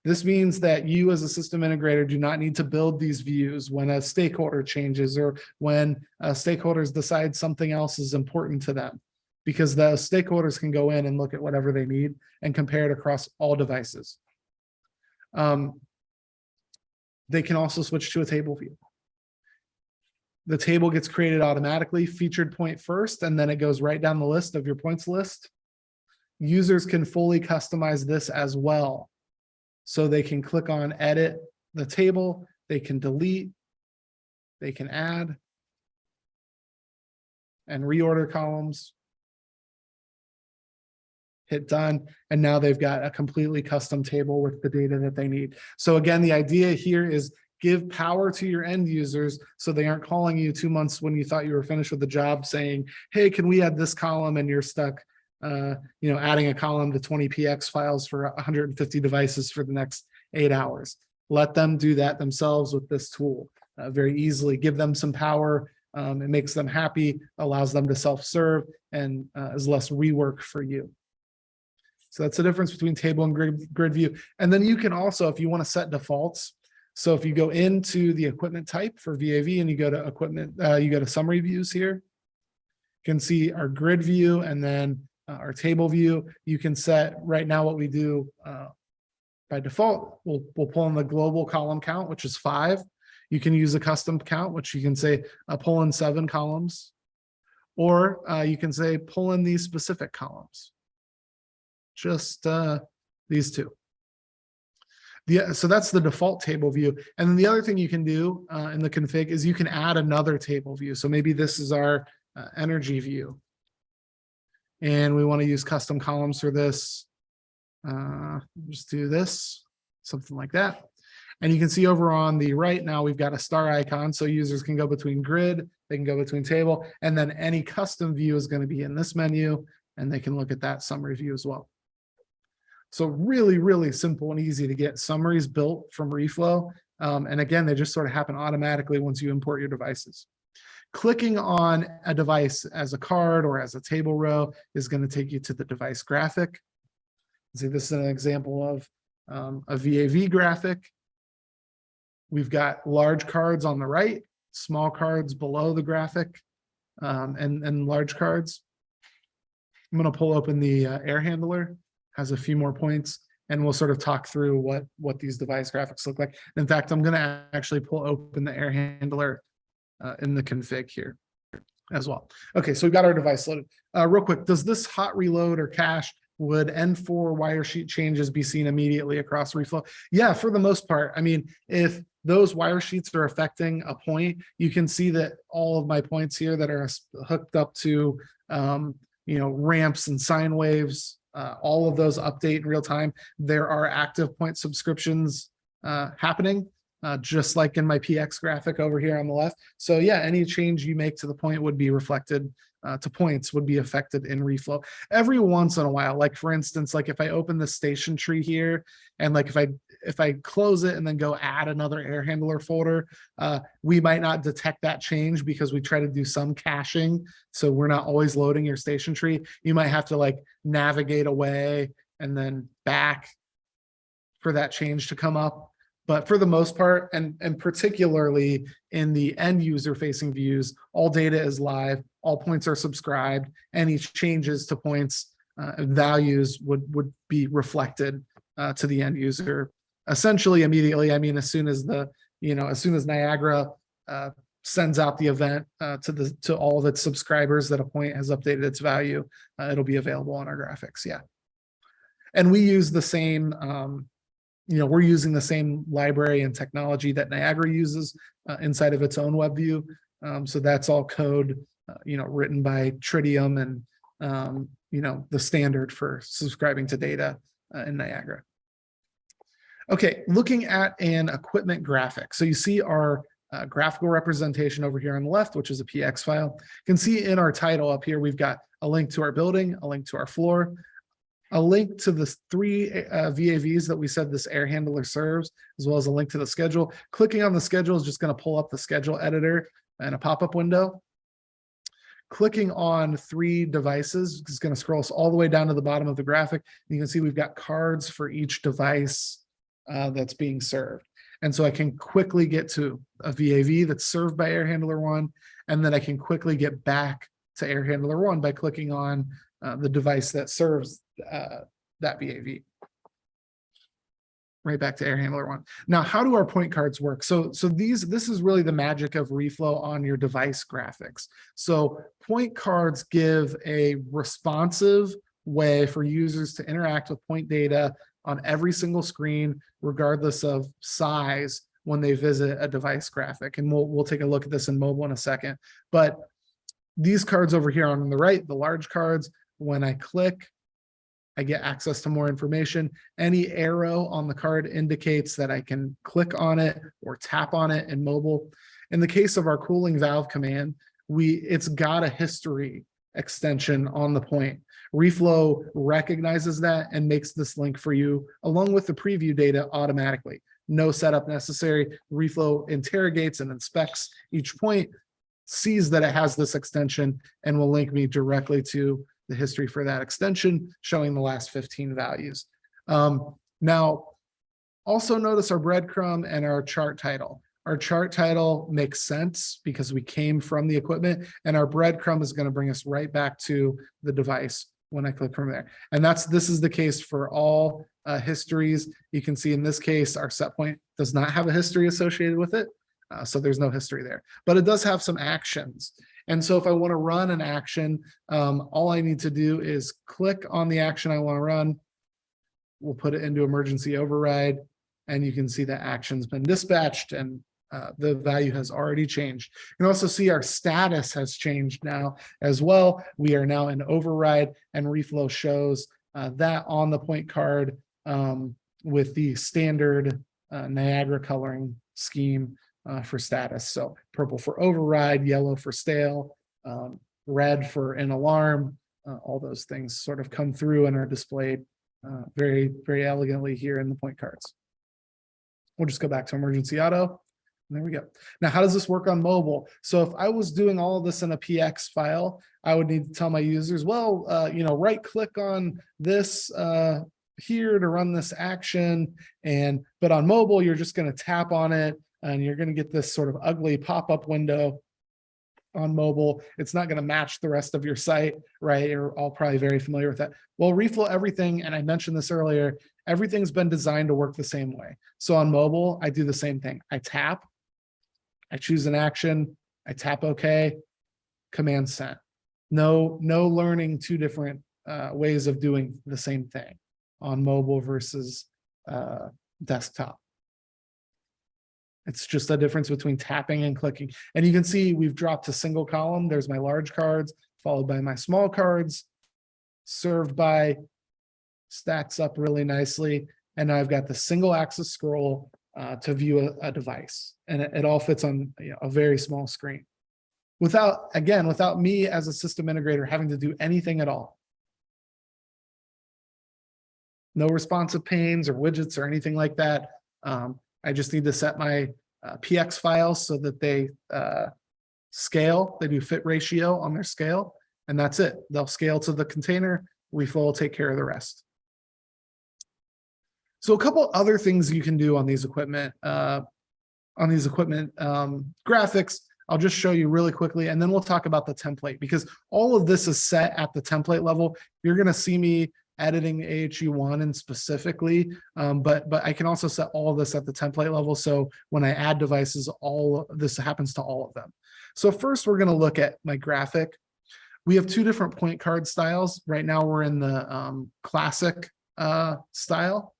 This means that you as a system integrator do not need to build these views when a stakeholder changes or when stakeholders decide something else is important to them, because the stakeholders can go in and look at whatever they need and compare it across all devices. They can also switch to a table view. The table gets created automatically, featured point first, and then it goes right down the list of your points list. Users can fully customize this as well. So they can click on edit the table, they can delete, they can add and reorder columns. Hit done, and now they've got a completely custom table with the data that they need. So again, the idea here is give power to your end users so they aren't calling you 2 months when you thought you were finished with the job saying, hey, can we add this column? And you're stuck adding a column to 20 PX files for 150 devices for the next 8 hours. Let them do that themselves with this tool very easily. Give them some power. It makes them happy, allows them to self-serve, and is less rework for you. So that's the difference between table and grid view. And then you can also, if you want to set defaults, so if you go into the equipment type for VAV and you go to equipment, you go to summary views here, you can see our grid view and then our table view. You can set right now what we do by default. We'll pull in the global column count, which is 5. You can use a custom count, which you can say pull in 7 columns, or you can say pull in these specific columns, just these 2. So that's the default table view. And then the other thing you can do in the config is you can add another table view. So maybe this is our energy view, and we want to use custom columns for this. Just do this, something like that. And you can see over on the right now, we've got a star icon. So users can go between grid, they can go between table, and then any custom view is going to be in this menu, and they can look at that summary view as well. So really, really simple and easy to get summaries built from Reflow. And again, they just sort of happen automatically once you import your devices. Clicking on a device as a card or as a table row is going to take you to the device graphic. See, this is an example of a VAV graphic. We've got large cards on the right, small cards below the graphic, and large cards. I'm going to pull open the air handler. Has a few more points, and we'll sort of talk through what these device graphics look like. In fact, I'm going to actually pull open the air handler in the config here as well. Okay, so we've got our device loaded. Real quick, does this hot reload or cache, would N4 wire sheet changes be seen immediately across Reflow? Yeah, for the most part. I mean, if those wire sheets are affecting a point, you can see that all of my points here that are hooked up to ramps and sine waves, all of those update in real time. There are active point subscriptions happening, just like in my PX graphic over here on the left. So yeah, any change you make to the point would be reflected to points, would be affected in Reflow. Every once in a while, like for instance, like if I open the station tree here, and like if I close it and then go add another air handler folder, we might not detect that change because we try to do some caching. So we're not always loading your station tree. You might have to like navigate away and then back for that change to come up. But for the most part, and particularly in the end user facing views, all data is live, all points are subscribed, any changes to points values would be reflected to the end user essentially immediately. I mean, as soon as Niagara sends out the event to all of its subscribers that a point has updated its value, it'll be available on our graphics. Yeah. And we use the same we're using the same library and technology that Niagara uses inside of its own web view. So that's all code, written by Tritium and, the standard for subscribing to data in Niagara. Okay, looking at an equipment graphic. So you see our graphical representation over here on the left, which is a PX file. You can see in our title up here, we've got a link to our building, a link to our floor, a link to the 3 VAVs that we said this air handler serves, as well as a link to the schedule. Clicking on the schedule is just going to pull up the schedule editor and a pop-up window. Clicking on 3 devices is going to scroll us all the way down to the bottom of the graphic. You can see we've got cards for each device that's being served. And so I can quickly get to a VAV that's served by Air Handler 1, and then I can quickly get back to Air Handler 1 by clicking on the device that serves that VAV. Right back to Air Handler 1. Now, how do our point cards work? So this is really the magic of Reflow on your device graphics. So point cards give a responsive way for users to interact with point data on every single screen, regardless of size, when they visit a device graphic. And we'll take a look at this in mobile in a second. But these cards over here on the right, the large cards, when I click, I get access to more information. Any arrow on the card indicates that I can click on it or tap on it in mobile. In the case of our cooling valve command, it's got a history extension on the point. Reflow recognizes that and makes this link for you along with the preview data automatically. No setup necessary. Reflow interrogates and inspects each point, sees that it has this extension, and will link me directly to the history for that extension, showing the last 15 values. Now, also notice our breadcrumb and our chart title. Our chart title makes sense because we came from the equipment, and our breadcrumb is going to bring us right back to the device when I click from there. And this is the case for all histories. You can see in this case, our set point does not have a history associated with it. So there's no history there, but it does have some actions. And so if I want to run an action, all I need to do is click on the action I want to run. We'll put it into emergency override, and you can see the action's been dispatched and the value has already changed. You can also see our status has changed now as well. We are now in override, and Reflow shows that on the point card with the standard Niagara coloring scheme for status. So purple for override, yellow for stale, red for an alarm. All those things sort of come through and are displayed very, very elegantly here in the point cards. We'll just go back to emergency auto. There we go. Now, how does this work on mobile? So if I was doing all of this in a PX file, I would need to tell my users, well, right click on this here to run this action. But on mobile, you're just going to tap on it and you're going to get this sort of ugly pop-up window on mobile. It's not going to match the rest of your site, right? You're all probably very familiar with that. Well, Reflow everything, and I mentioned this earlier, everything's been designed to work the same way. So on mobile, I do the same thing. I tap, I choose an action, I tap OK, command sent. No learning 2 different ways of doing the same thing on mobile versus desktop. It's just a difference between tapping and clicking. And you can see we've dropped to single column. There's my large cards, followed by my small cards, served by, stacks up really nicely. And now I've got the single axis scroll to view a device. And it all fits on a very small screen. Without me as a system integrator having to do anything at all. No responsive panes or widgets or anything like that. I just need to set my PX files so that they scale. They do fit ratio on their scale, and that's it. They'll scale to the container. Reflow will take care of the rest. So a couple other things you can do on these equipment graphics. I'll just show you really quickly, and then we'll talk about the template, because all of this is set at the template level. You're going to see me editing AHU1 and specifically, but I can also set all of this at the template level. So when I add devices, all this happens to all of them. So first, we're going to look at my graphic. We have 2 different point card styles. Right now, we're in the classic style.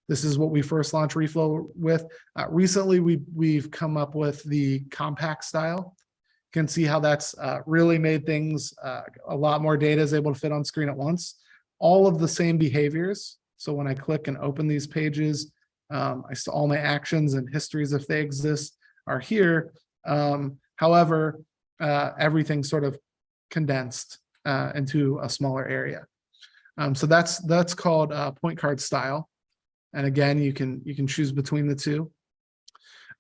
This is what we first launched Reflow with. Recently, we've come up with the compact style. You can see how that's really made things, a lot more data is able to fit on screen at once. All of the same behaviors. So when I click and open these pages, all my actions and histories, if they exist, are here. However, everything's sort of condensed into a smaller area. So that's called point card style. And again, you can choose between the two.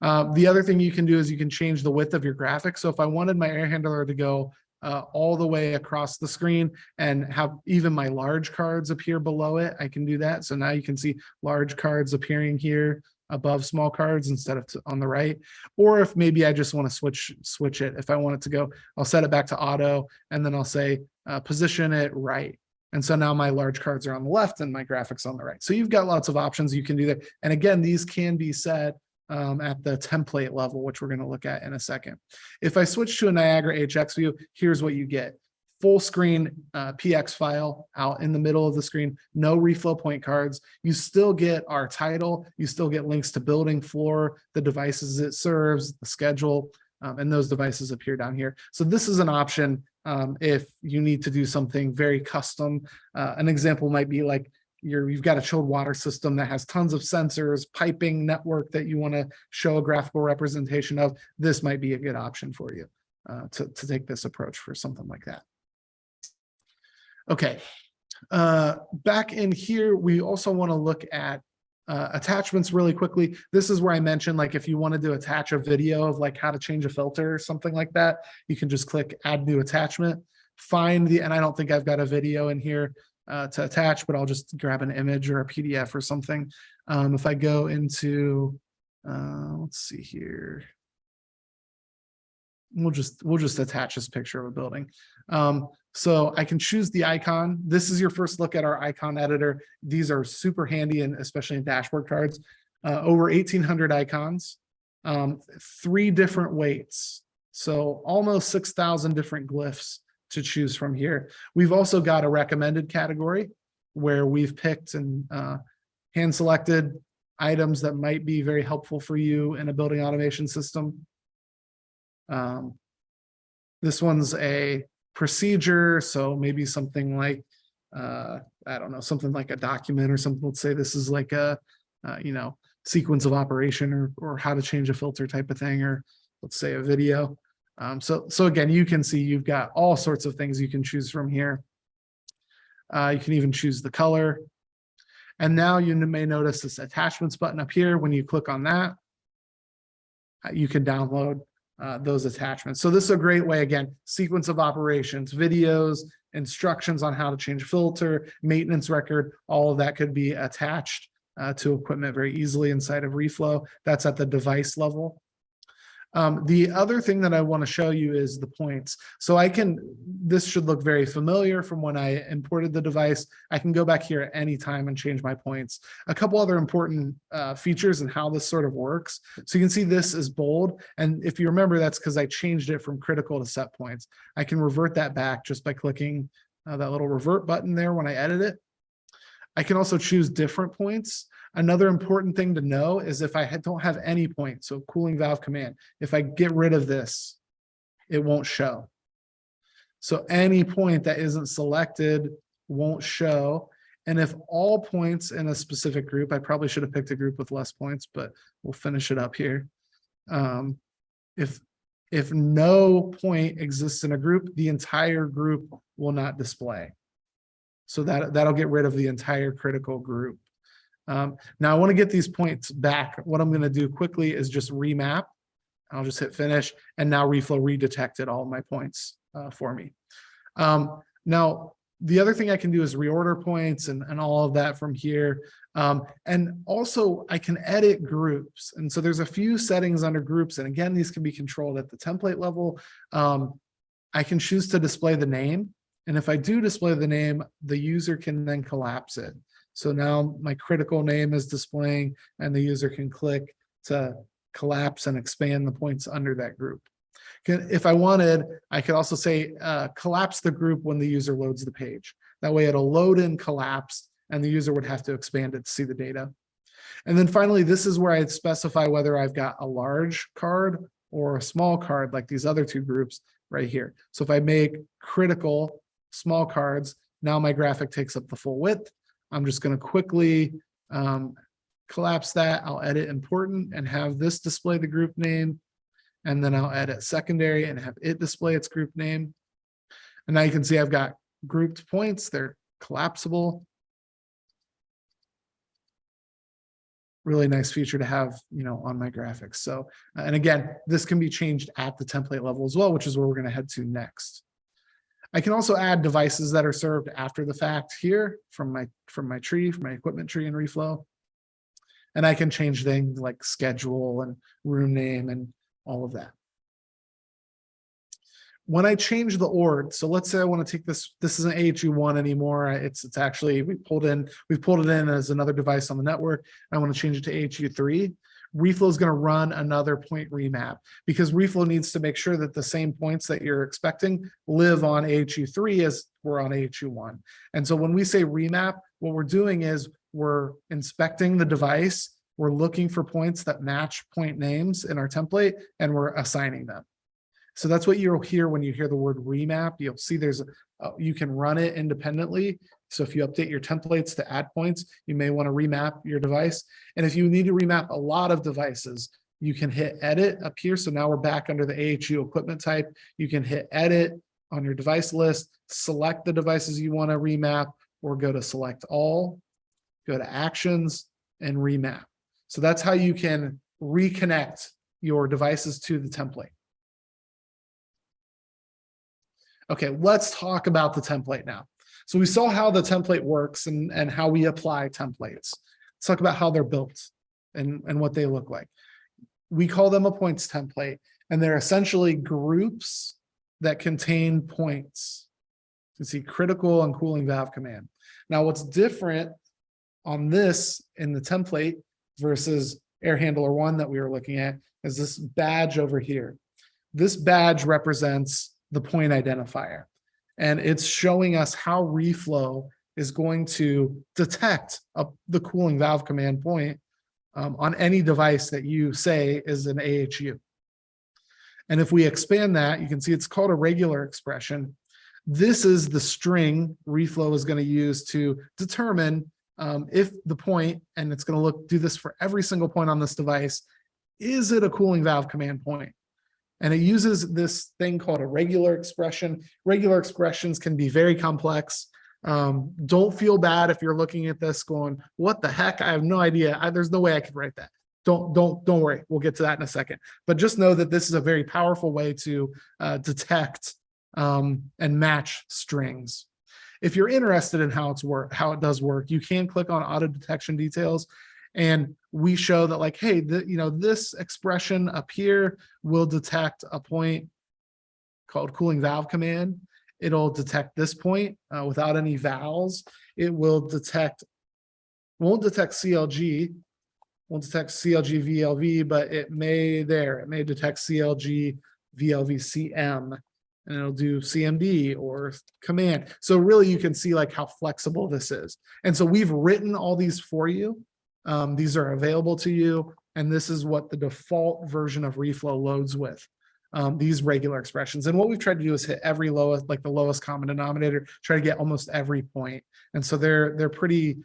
The other thing you can do is you can change the width of your graphic. So if I wanted my air handler to go all the way across the screen and have even my large cards appear below it, I can do that. So now you can see large cards appearing here above small cards instead of on the right. Or if maybe I just want to switch it, if I want it to go, I'll set it back to auto, and then I'll say position it right. And so now my large cards are on the left and my graphics on the right. So you've got lots of options you can do there. And again, these can be set at the template level, which we're going to look at in a second. If I switch to a Niagara HX view, here's what you get. Full screen PX file out in the middle of the screen, no reflow point cards. You still get our title, you still get links to building floor, the devices it serves, the schedule, and those devices appear down here. So this is an option if you need to do something very custom. An example might be like you've got a chilled water system that has tons of sensors, piping network that you want to show a graphical representation of. This might be a good option for you to take this approach for something like that. Okay, back in here, we also want to look at attachments really quickly. This is where I mentioned, like, if you wanted to attach a video of like how to change a filter or something like that, you can just click add new attachment, and I don't think I've got a video in here to attach, but I'll just grab an image or a PDF or something. If I go into, let's see here. We'll just attach this picture of a building. So I can choose the icon. This is your first look at our icon editor. These are super handy, and especially in dashboard cards. Over 1,800 icons, 3 different weights. So almost 6,000 different glyphs to choose from here. We've also got a recommended category where we've picked and hand selected items that might be very helpful for you in a building automation system. This one's a procedure, so maybe something like I don't know, something like a document or something. Let's say this is like a sequence of operation or how to change a filter type of thing, or let's say a video. So again, you can see you've got all sorts of things you can choose from here. You can even choose the color. And now you may notice this attachments button up here. When you click on that, you can download those attachments. So this is a great way, again, sequence of operations, videos, instructions on how to change filter, maintenance record, all of that could be attached to equipment very easily inside of Reflow. That's at the device level. The other thing that I want to show you is the points. So this should look very familiar from when I imported the device. I can go back here at any time and change my points. A couple other important features and how this sort of works. So you can see this is bold. And if you remember, that's because I changed it from critical to set points. I can revert that back just by clicking that little revert button there when I edit it. I can also choose different points. Another important thing to know is if I don't have any points, so cooling valve command, if I get rid of this, it won't show. So any point that isn't selected won't show. And if all points in a specific group, I probably should have picked a group with less points, but we'll finish it up here. If no point exists in a group, the entire group will not display. So that'll get rid of the entire critical group. Now I want to get these points back. What I'm going to do quickly is just remap. I'll just hit finish, and now Reflow redetected all my points for me. Now the other thing I can do is reorder points and all of that from here. And also I can edit groups. And so there's a few settings under groups. And again, these can be controlled at the template level. I can choose to display the name. And if I do display the name, the user can then collapse it. So now my critical name is displaying, and the user can click to collapse and expand the points under that group. If I wanted, I could also say collapse the group when the user loads the page. That way it'll load in collapsed, and the user would have to expand it to see the data. And then finally, this is where I'd specify whether I've got a large card or a small card, like these other two groups right here. So if I make critical small cards, now my graphic takes up the full width. I'm just going to quickly collapse that. I'll edit important and have this display the group name. And then I'll edit secondary and have it display its group name. And now you can see I've got grouped points. They're collapsible. Really nice feature to have, on my graphics. So, and again, this can be changed at the template level as well, which is where we're going to head to next. I can also add devices that are served after the fact here from my tree, from my equipment tree in Reflow. And I can change things like schedule and room name and all of that. When I change the org, so let's say I want to take this isn't AHU1 anymore. It's actually, we've pulled it in as another device on the network. I want to change it to AHU3. Reflow is going to run another point remap because Reflow needs to make sure that the same points that you're expecting live on AHU3 as were on AHU1. And so when we say remap, what we're doing is we're inspecting the device. We're looking for points that match point names in our template, and we're assigning them. So that's what you'll hear when you hear the word remap. You'll see you can run it independently. So if you update your templates to add points, you may want to remap your device. And if you need to remap a lot of devices, you can hit edit up here. So now we're back under the AHU equipment type. You can hit edit on your device list, select the devices you want to remap, or go to select all, go to actions and remap. So that's how you can reconnect your devices to the template. Okay, let's talk about the template now. So we saw how the template works and how we apply templates. Let's talk about how they're built and what they look like. We call them a points template, and they're essentially groups that contain points. You see critical and cooling valve command. Now, what's different on this in the template versus air handler 1 that we were looking at is this badge over here. This badge represents the point identifier, and it's showing us how Reflow is going to detect the cooling valve command point on any device that you say is an AHU. And if we expand that, you can see it's called a regular expression. This is the string Reflow is going to use to determine if the point, and it's going to do this for every single point on this device, is it a cooling valve command point? And it uses this thing called a regular expression. Regular expressions can be very complex. Don't feel bad if you're looking at this going, what the heck? I have no idea. There's no way I could write that. Don't worry. We'll get to that in a second. But just know that this is a very powerful way to detect and match strings. If you're interested in how it does work, you can click on auto detection details. And we show that, like, hey, this expression up here will detect a point called cooling valve command. It'll detect this point without any vowels. It won't detect CLG, VLV, but it may detect CLG, VLV, CM, and it'll do CMD or command. So really you can see like how flexible this is. And so we've written all these for you. These are available to you, and this is what the default version of Reflow loads with, these regular expressions. And what we've tried to do is hit every lowest, like the lowest common denominator, try to get almost every point. And so they're pretty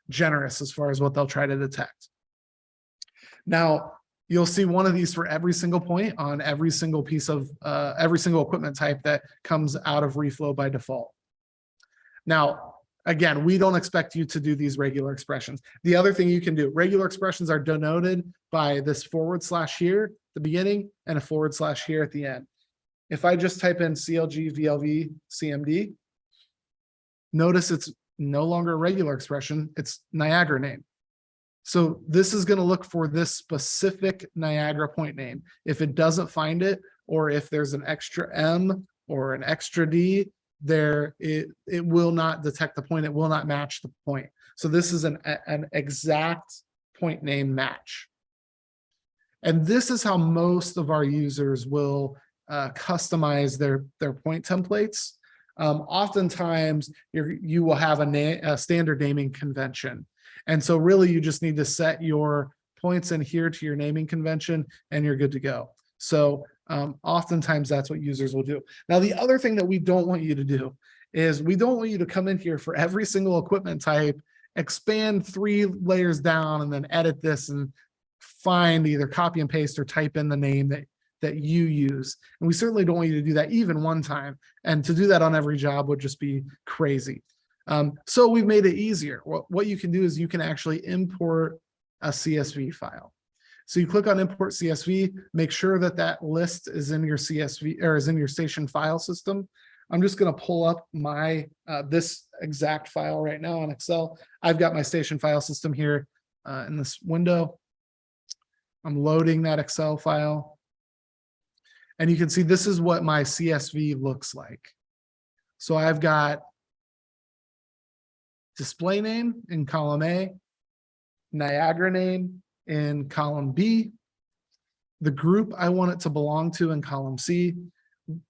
generous as far as what they'll try to detect. Now, you'll see one of these for every single point on every single piece of every single equipment type that comes out of Reflow by default. Now, again, we don't expect you to do these regular expressions. The other thing you can do, regular expressions are denoted by this / here at the beginning and a / here at the end. If I just type in CLG, VLV, CMD, notice it's no longer a regular expression, it's Niagara name. So this is going to look for this specific Niagara point name. If it doesn't find it, or if there's an extra M or an extra D, it will not detect the point. It will not match the point. So this is an exact point name match. And this is how most of our users will customize their point templates. Oftentimes you will have a standard naming convention. And so really you just need to set your points in here to your naming convention and you're good to go. So oftentimes that's what users will do. Now, the other thing that we don't want you to do is we don't want you to come in here for every single equipment type, expand 3 layers down and then edit this and find either copy and paste or type in the name that you use. And we certainly don't want you to do that even one time. And to do that on every job would just be crazy. So we've made it easier. What you can do is you can actually import a CSV file. So you click on import CSV, make sure that that list is in your CSV or is in your station file system. I'm just going to pull up my this exact file right now on Excel. I've got my station file system here in this window. I'm loading that Excel file. And you can see this is what my CSV looks like. So I've got display name in column A, Niagara name in column B, the group I want it to belong to in column C,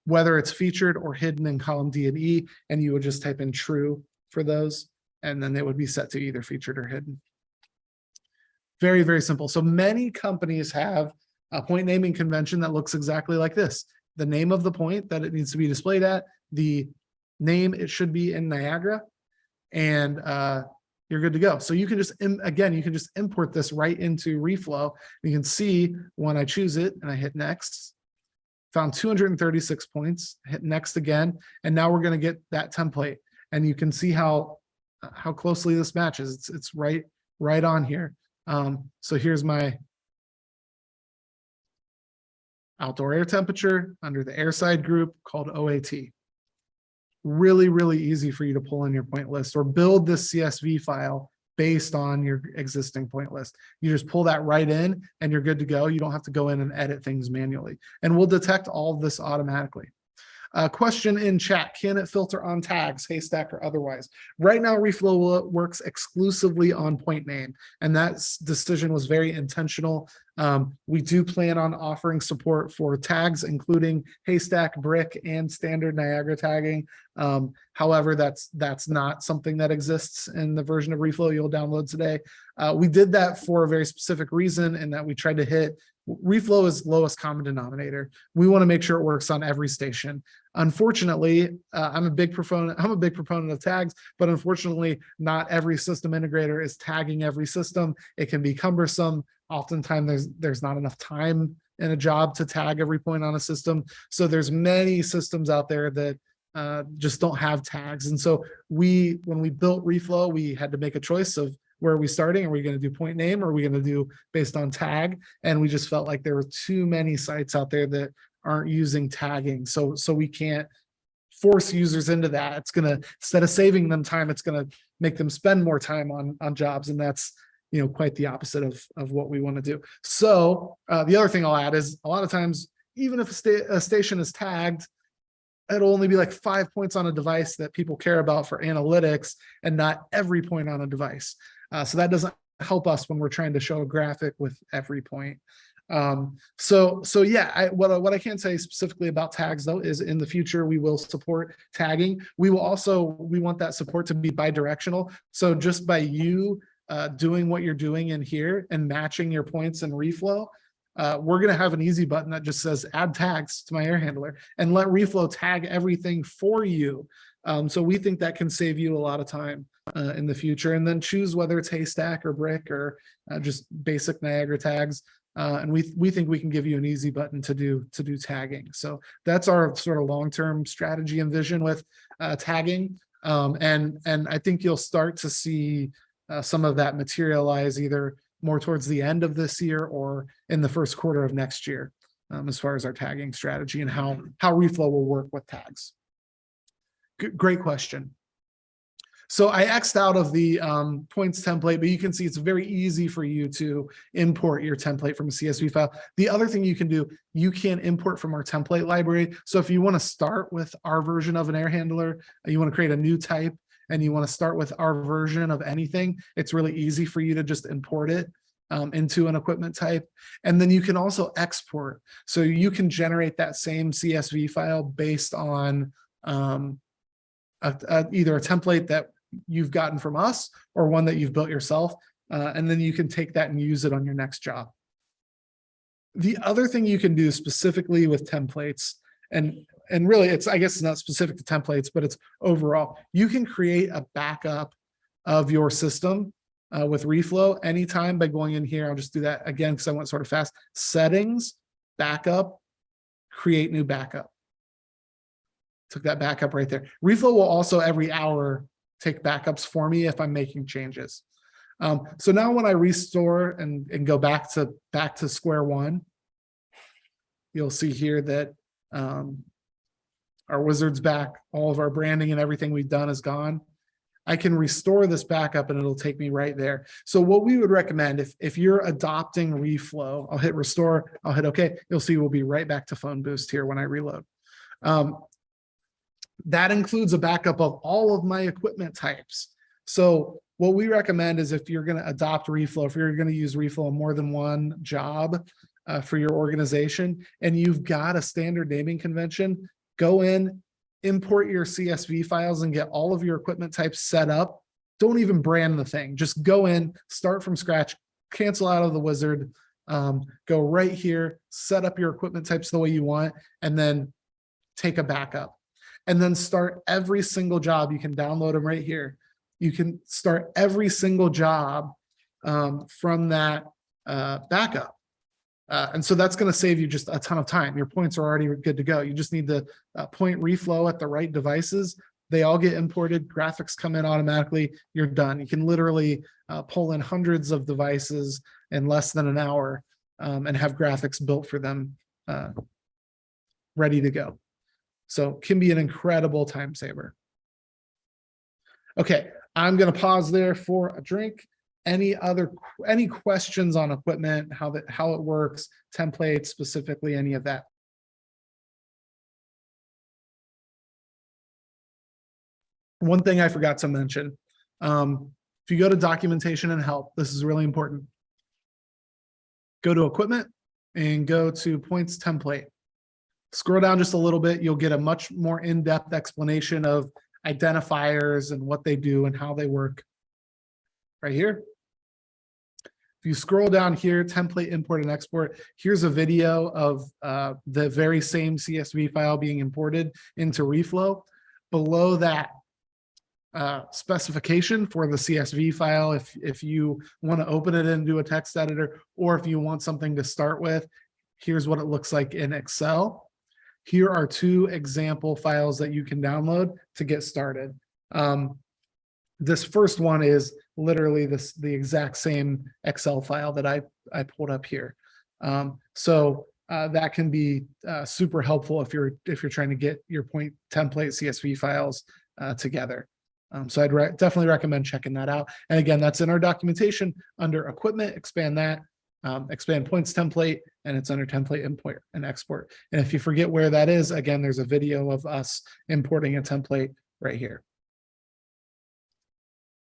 whether it's featured or hidden in column D and E, and you would just type in true for those, and then they would be set to either featured or hidden. Very, very simple. So many companies have a point naming convention that looks exactly like this. The name of the point that it needs to be displayed at, the name it should be in Niagara, and you're good to go. So you can just, again, you can just import this right into Reflow. You can see when I choose it and I hit next, found 236 points, hit next again, and now we're going to get that template. And you can see how closely this matches. It's right on here. So here's my outdoor air temperature under the air side group called OAT. Really, really easy for you to pull in your point list or build this CSV file based on your existing point list. You just pull that right in and you're good to go. You don't have to go in and edit things manually. And we'll detect all of this automatically. Question in chat, can it filter on tags, haystack or otherwise? Right now, Reflow works exclusively on point name, and that decision was very intentional. We do plan on offering support for tags, including haystack, brick, and standard Niagara tagging. However, that's not something that exists in the version of Reflow you'll download today. We did that for a very specific reason, in that we tried to hit Reflow is lowest common denominator. We want to make sure it works on every station. Unfortunately, I'm a big proponent of tags, but unfortunately, not every system integrator is tagging every system. It can be cumbersome. Oftentimes, there's not enough time in a job to tag every point on a system. So there's many systems out there that just don't have tags. And so when we built Reflow, we had to make a choice of where are we starting? Are we going to do point name or are we going to do based on tag? And we just felt like there were too many sites out there that aren't using tagging. So we can't force users into that. It's going to, instead of saving them time, it's going to make them spend more time on jobs. And that's, quite the opposite of what we want to do. So the other thing I'll add is a lot of times, even if a station is tagged, it'll only be like 5 points on a device that people care about for analytics and not every point on a device. So that doesn't help us when we're trying to show a graphic with every point. So yeah, what I can't say specifically about tags though is in the future we will support tagging. We want that support to be bi-directional. So just by you doing what you're doing in here and matching your points in Reflow, we're going to have an easy button that just says add tags to my air handler and let Reflow tag everything for you. So we think that can save you a lot of time in the future, and then choose whether it's haystack or brick or just basic Niagara tags. And we think we can give you an easy button to do tagging. So that's our sort of long-term strategy and vision with tagging. And I think you'll start to see some of that materialize either more towards the end of this year or in the first quarter of next year, as far as our tagging strategy and how Reflow will work with tags. Great question. So I X'd out of the points template, but you can see it's very easy for you to import your template from a CSV file. The other thing you can do, you can import from our template library. So if you want to start with our version of an air handler, you want to create a new type, and you want to start with our version of anything, it's really easy for you to just import it into an equipment type. And then you can also export. So you can generate that same CSV file based on either a template that you've gotten from us or one that you've built yourself. And then you can take that and use it on your next job. The other thing you can do specifically with templates, and really I guess it's not specific to templates, but it's overall, you can create a backup of your system with Reflow anytime by going in here. I'll just do that again because I went sort of fast. Settings, backup, create new backup. Took that backup right there. Reflow will also every hour take backups for me if I'm making changes. So now when I restore and go back to square one, you'll see here that our wizard's back. All of our branding and everything we've done is gone. I can restore this backup and it'll take me right there. So what we would recommend if you're adopting Reflow, I'll hit restore, I'll hit OK. You'll see we'll be right back to phone boost here when I reload. That includes a backup of all of my equipment types. So what we recommend is if you're going to adopt Reflow, if you're going to use Reflow on more than one job for your organization, and you've got a standard naming convention, go in, import your CSV files and get all of your equipment types set up. Don't even brand the thing. Just go in, start from scratch, cancel out of the wizard, go right here, set up your equipment types the way you want, and then take a backup. And then start every single job. You can download them right here. You can start every single job from that backup. And so that's going to save you just a ton of time. Your points are already good to go. You just need to point Reflow at the right devices. They all get imported. Graphics come in automatically. You're done. You can literally pull in hundreds of devices in less than an hour and have graphics built for them ready to go. So can be an incredible time saver. Okay, I'm going to pause there for a drink. Any questions on equipment, how it works, templates specifically, any of that? One thing I forgot to mention, if you go to documentation and help, this is really important. Go to equipment and go to points template. Scroll down just a little bit, you'll get a much more in-depth explanation of identifiers and what they do and how they work right here. If you scroll down here, template import and export, here's a video of the very same CSV file being imported into Reflow. Below that specification for the CSV file, if you want to open it into a text editor, or if you want something to start with, here's what it looks like in Excel. Here are two example files that you can download to get started. This first one is literally the exact same Excel file that I pulled up here. So that can be super helpful if you're trying to get your point template CSV files together. So I'd definitely recommend checking that out. And again, that's in our documentation under equipment, expand that. Expand points template, and it's under template import and export. And if you forget where that is, again, there's a video of us importing a template right here.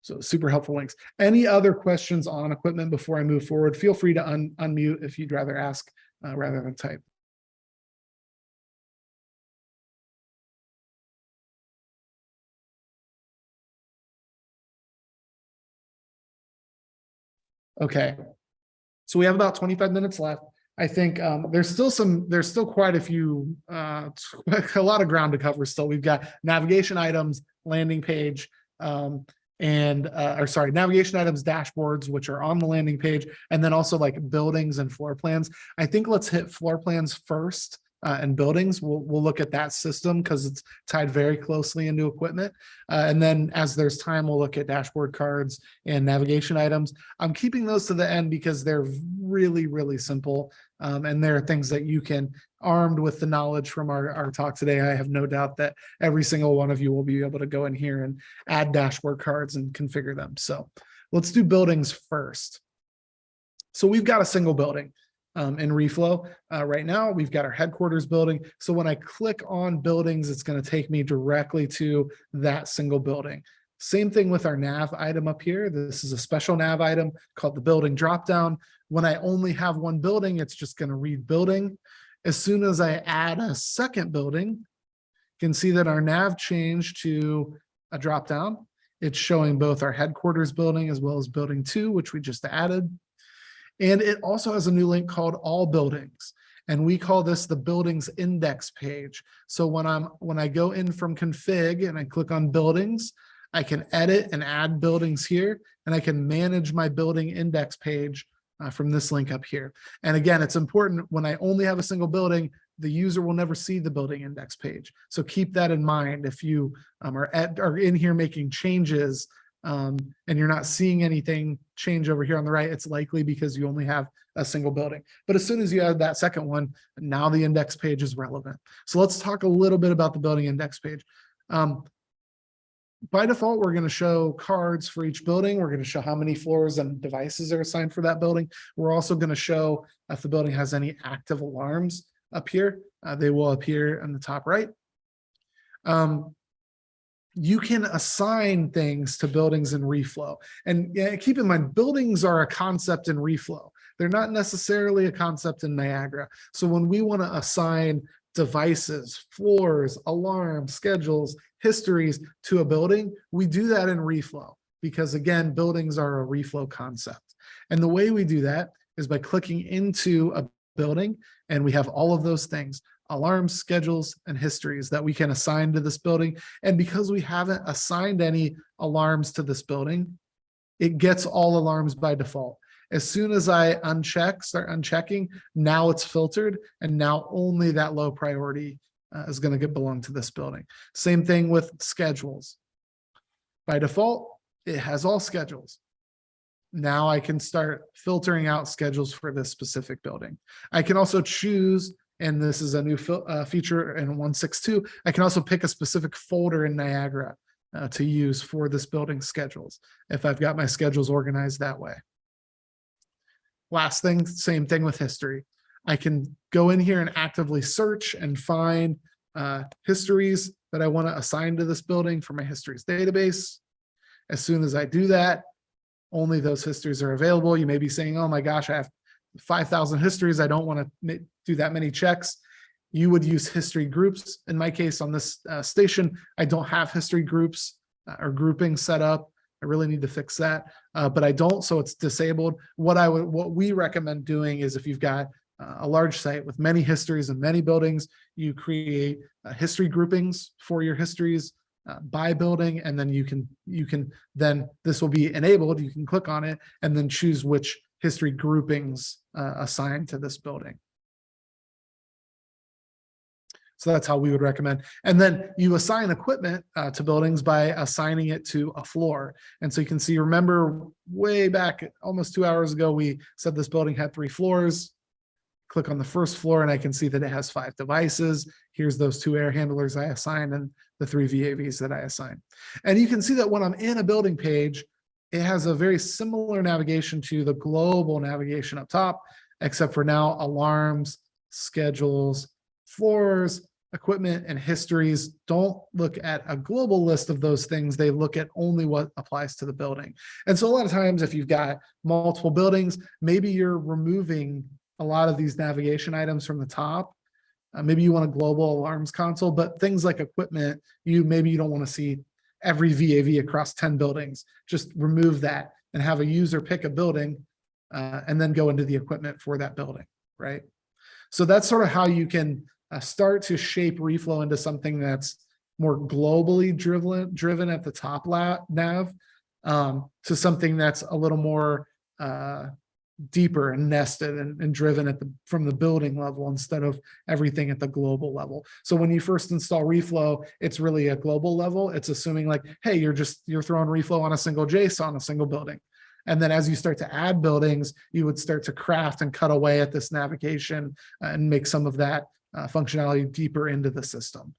So super helpful links. Any other questions on equipment before I move forward? Feel free to unmute if you'd rather ask rather than type. Okay. So we have about 25 minutes left. I think there's still quite a few, a lot of ground to cover still. We've got navigation items, landing page, navigation items, dashboards, which are on the landing page, and then also like buildings and floor plans. I think let's hit floor plans first. And buildings, we'll look at that system because it's tied very closely into equipment. And then as there's time, we'll look at dashboard cards and navigation items. I'm keeping those to the end because they're really, really simple. And there are things that you can, armed with the knowledge from our talk today, I have no doubt that every single one of you will be able to go in here and add dashboard cards and configure them. So let's do buildings first. So we've got a single building. In Reflow right now, we've got our headquarters building. So when I click on buildings, it's going to take me directly to that single building. Same thing with our nav item up here. This is a special nav item called the building dropdown. When I only have one building, it's just going to read building. As soon as I add a second building, you can see that our nav changed to a drop down. It's showing both our headquarters building as well as building 2, which we just added. And it also has a new link called all buildings. And we call this the buildings index page. So when I go in from config and I click on buildings, I can edit and add buildings here, and I can manage my building index page from this link up here. And again, it's important when I only have a single building, the user will never see the building index page. So keep that in mind. If you are in here making changes and you're not seeing anything change over here on the right, it's likely because you only have a single building. But as soon as you add that second one, now the index page is relevant. So let's talk a little bit about the building index page. By default, we're going to show cards for each building. We're going to show how many floors and devices are assigned for that building. We're also going to show if the building has any active alarms up here. They will appear in the top right. You can assign things to buildings in Reflow. And keep in mind, buildings are a concept in Reflow. They're not necessarily a concept in Niagara. So when we want to assign devices, floors, alarms, schedules, histories to a building, we do that in Reflow because, again, buildings are a Reflow concept. And the way we do that is by clicking into a building, and we have all of those things, alarms, schedules, and histories that we can assign to this building. And because we haven't assigned any alarms to this building, it gets all alarms by default. As soon as I start unchecking, now it's filtered, and now only that low priority is going to belong to this building. Same thing with schedules. By default, it has all schedules. Now I can start filtering out schedules for this specific building. I can also choose, and this is a new feature in 1.6.2, I can also pick a specific folder in Niagara to use for this building schedules if I've got my schedules organized that way. Last thing, same thing with history. I can go in here and actively search and find histories that I want to assign to this building for my histories database. As soon as I do that, only those histories are available. You may be saying, oh my gosh, I have 5,000 histories. I don't want to do that many checks. You would use history groups. In my case on this station, I don't have history groups or grouping set up. I really need to fix that, but I don't, so it's disabled. What we recommend doing is if you've got a large site with many histories and many buildings, you create history groupings for your histories by building, and then then this will be enabled. You can click on it and then choose which history groupings assigned to this building. So that's how we would recommend. And then you assign equipment to buildings by assigning it to a floor. And so you can see, remember way back almost 2 hours ago, we said this building had 3 floors. Click on the first floor and I can see that it has 5 devices. Here's those 2 air handlers I assigned and the 3 VAVs that I assigned. And you can see that when I'm in a building page, it has a very similar navigation to the global navigation up top, except for now alarms, schedules, floors, equipment, and histories don't look at a global list of those things. They look at only what applies to the building. And so a lot of times if you've got multiple buildings, maybe you're removing a lot of these navigation items from the top. Maybe you want a global alarms console, but things like equipment, maybe you don't want to see every VAV across 10 buildings. Just remove that and have a user pick a building and then go into the equipment for that building, right? So that's sort of how you can start to shape Reflow into something that's more globally driven at the top nav to something that's a little more deeper and nested and driven from the building level instead of everything at the global level. So when you first install Reflow, it's really a global level. It's assuming like, hey, you're throwing Reflow on a single JACE on a single building. And then as you start to add buildings, you would start to craft and cut away at this navigation and make some of that functionality deeper into the system,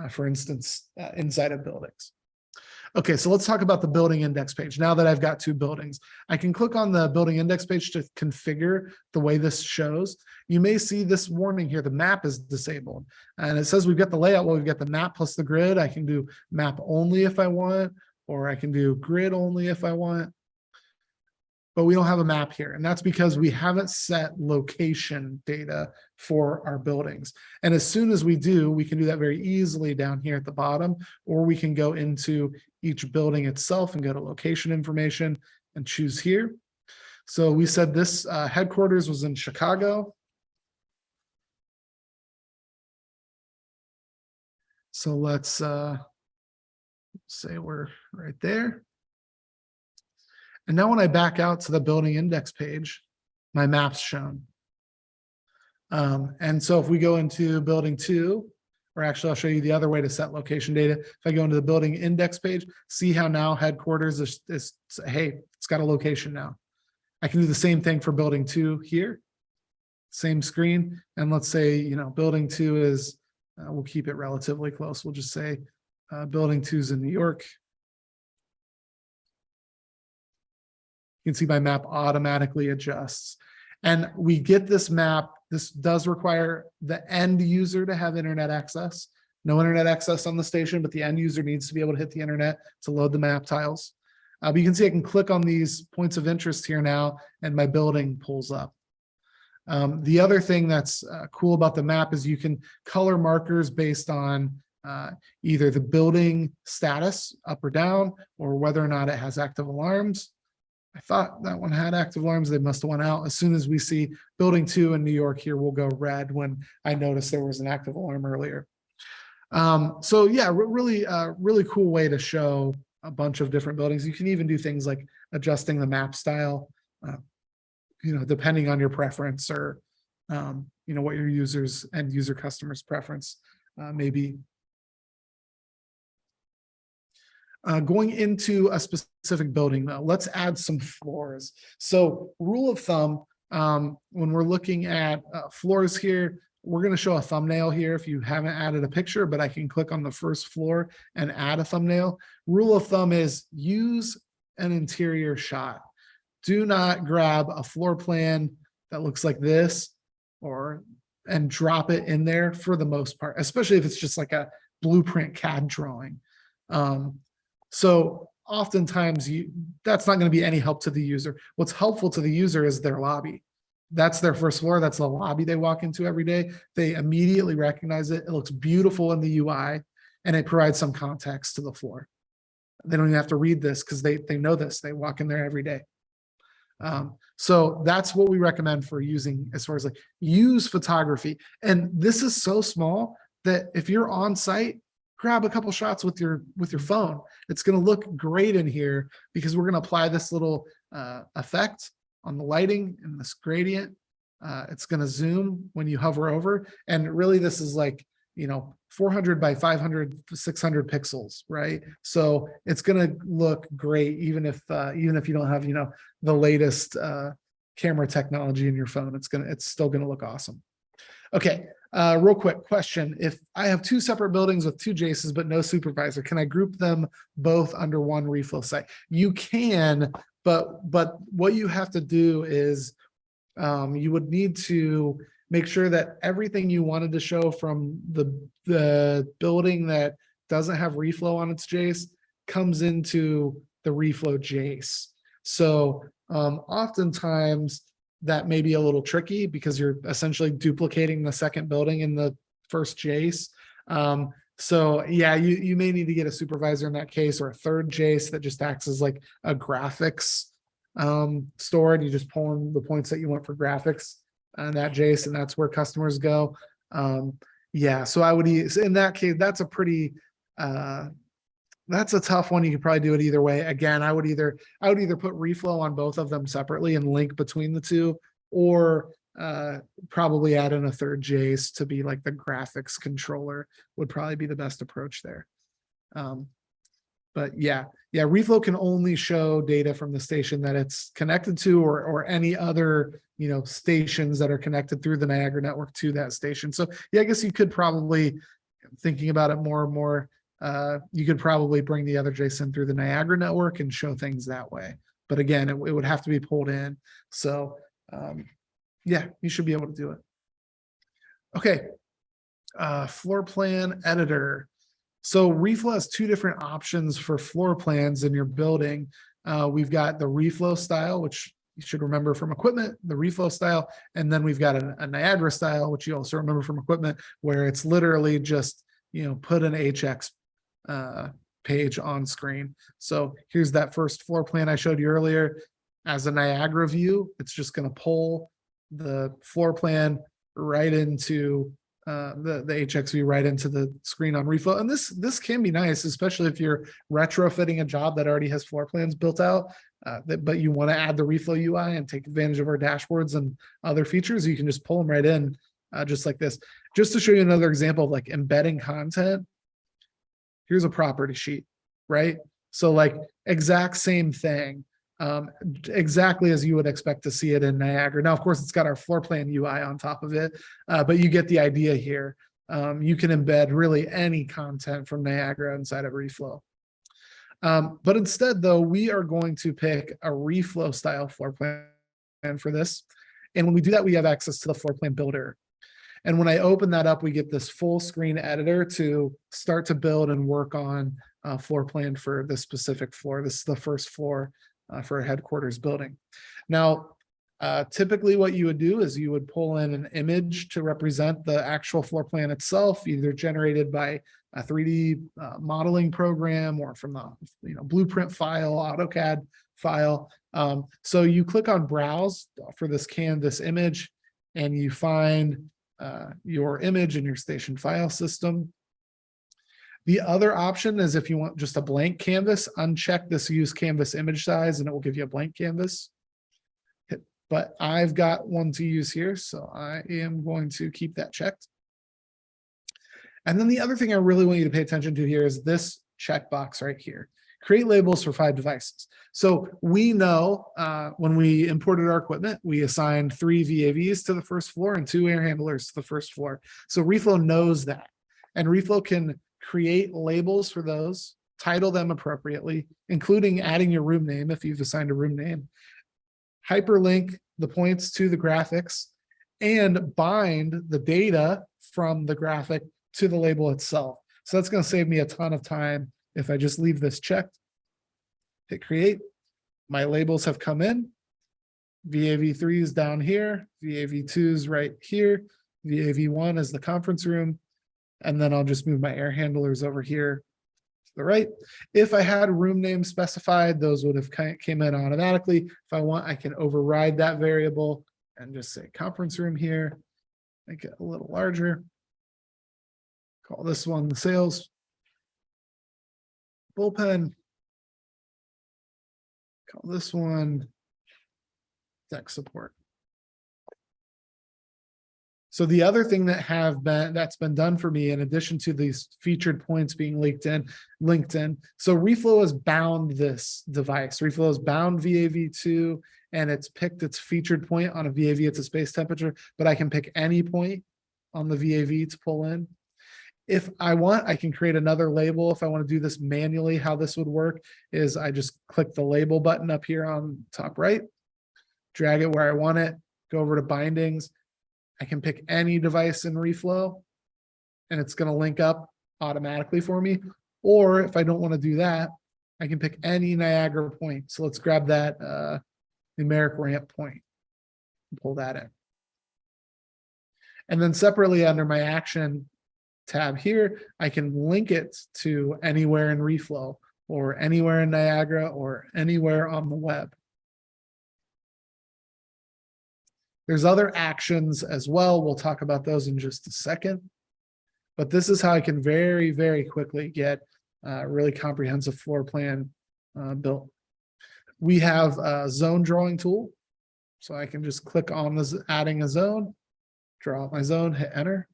for instance, inside of buildings. Okay, so let's talk about the building index page. Now that I've got 2 buildings, I can click on the building index page to configure the way this shows. You may see this warning here, the map is disabled. And it says we've got the layout, well, we've got the map plus the grid. I can do map only if I want, or I can do grid only if I want. but we don't have a map here. And that's because we haven't set location data for our buildings. And as soon as we do, we can do that very easily down here at the bottom, or we can go into each building itself and go to location information and choose here. So we said this headquarters was in Chicago. So let's say we're right there. And now when I back out to the building index page, my map's shown. And so if we go into building 2, or actually I'll show you the other way to set location data. If I go into the building index page, see how now headquarters is hey, it's got a location now. I can do the same thing for building 2 here. Same screen. And let's say, you know, building 2 is, we'll keep it relatively close. We'll just say building 2 is in New York. You can see my map automatically adjusts. And we get this map. This does require the end user to have internet access. No internet access on the station, but the end user needs to be able to hit the internet to load the map tiles. But you can see I can click on these points of interest here now, and my building pulls up. The other thing that's cool about the map is you can color markers based on either the building status, up or down, or whether or not it has active alarms. I thought that one had active alarms. They must have went out. As soon as we see building 2 in New York here, we'll go red when I noticed there was an active alarm earlier. So yeah, really cool way to show a bunch of different buildings. You can even do things like adjusting the map style, you know, depending on your preference, or you know, what your users and user customers preference may be. Going into a specific building though, let's add some floors. So rule of thumb, when we're looking at floors here, we're going to show a thumbnail here if you haven't added a picture, but I can click on the first floor and add a thumbnail. Rule of thumb is use an interior shot. Do not grab a floor plan that looks like this and drop it in there for the most part, especially if it's just like a blueprint CAD drawing. So oftentimes that's not going to be any help to the user. What's helpful to the user is their lobby. That's their first floor. That's the lobby they walk into every day. They immediately recognize it. It looks beautiful in the UI, and it provides some context to the floor. They don't even have to read this because they know this. They walk in there every day. So that's what we recommend for using, as far as like use photography. And this is so small that if you're on site, grab a couple shots with your phone. It's going to look great in here because we're going to apply this little effect on the lighting and this gradient. It's going to zoom when you hover over. And really this is like, you know, 400 by 500, 600 pixels, right? So it's going to look great even if you don't have, you know, the latest camera technology in your phone. It's still going to look awesome. Okay. Real quick question. If I have 2 separate buildings with 2 JACEs, but no supervisor, can I group them both under one Reflow site? You can, but what you have to do is you would need to make sure that everything you wanted to show from the building that doesn't have Reflow on its JACE comes into the Reflow JACE. So oftentimes that may be a little tricky because you're essentially duplicating the second building in the first JACE. So yeah, you may need to get a supervisor in that case, or a third JACE that just acts as like a graphics store, and you just pull in the points that you want for graphics on that JACE, and that's where customers go. Yeah, so I would use, in that case, that's a pretty that's a tough one. You could probably do it either way. Again, I would either put Reflow on both of them separately and link between the two, or probably add in a third JACE to be like the graphics controller would probably be the best approach there. But yeah, Reflow can only show data from the station that it's connected to, or any other, you know, stations that are connected through the Niagara network to that station. So yeah, I guess you could probably, thinking about it more and more, you could probably bring the other JACE in through the Niagara network and show things that way. But again, it would have to be pulled in. So yeah, you should be able to do it. Okay, floor plan editor. So Reflow has 2 different options for floor plans in your building. We've got the Reflow style, which you should remember from equipment, the Reflow style. And then we've got a Niagara style, which you also remember from equipment, where it's literally just, put an HX page on screen. So here's that first floor plan I showed you earlier. As a Niagara view, it's just going to pull the floor plan right into the HX view right into the screen on Reflow. And this can be nice, especially if you're retrofitting a job that already has floor plans built out, but you want to add the Reflow UI and take advantage of our dashboards and other features. You can just pull them right in just like this. Just to show you another example of like embedding content, here's a property sheet, right? So like exact same thing. Exactly as you would expect to see it in Niagara. Now, of course, it's got our floor plan UI on top of it, but you get the idea here. You can embed really any content from Niagara inside of Reflow. But instead, though, we are going to pick a Reflow style floor plan for this. And when we do that, we have access to the floor plan builder. And when I open that up, we get this full screen editor to start to build and work on a floor plan for this specific floor. This is the first floor for a headquarters building. Now, typically what you would do is you would pull in an image to represent the actual floor plan itself, either generated by a 3D modeling program or from the blueprint file, AutoCAD file. So you click on browse for this canvas image and you find your image in your station file system. The other option is if you want just a blank canvas, uncheck this use canvas image size and it will give you a blank canvas. But I've got one to use here, so I am going to keep that checked. And then the other thing I really want you to pay attention to here is this checkbox right here. Create labels for 5 devices. So we know when we imported our equipment, we assigned 3 VAVs to the first floor and 2 air handlers to the first floor. So Reflow knows that. And Reflow can create labels for those, title them appropriately, including adding your room name if you've assigned a room name, hyperlink the points to the graphics, and bind the data from the graphic to the label itself. So that's going to save me a ton of time if I just leave this checked. Hit create. My labels have come in. VAV3 is down here. VAV2 is right here. VAV1 is the conference room. And then I'll just move my air handlers over here to the right. If I had room name specified, those would have came in automatically. If I want, I can override that variable and just say conference room here. Make it a little larger. Call this one the sales bullpen. Call this one tech support. So the other thing that's been done for me, in addition to these featured points being linked in, so Reflow has bound this device. Reflow has bound VAV2 and it's picked its featured point on a VAV. It's a space temperature, but I can pick any point on the VAV to pull in. If I want, I can create another label. If I want to do this manually, how this would work is I just click the label button up here on top right, drag it where I want it, go over to bindings. I can pick any device in Reflow and it's going to link up automatically for me. Or if I don't want to do that, I can pick any Niagara point. So let's grab that numeric ramp point and pull that in. And then separately under my action tab here, I can link it to anywhere in Reflow or anywhere in Niagara or anywhere on the web. There's other actions as well. We'll talk about those in just a second. But this is how I can very, very quickly get a really comprehensive floor plan built. We have a zone drawing tool. So I can just click on this, adding a zone, draw out my zone, hit enter.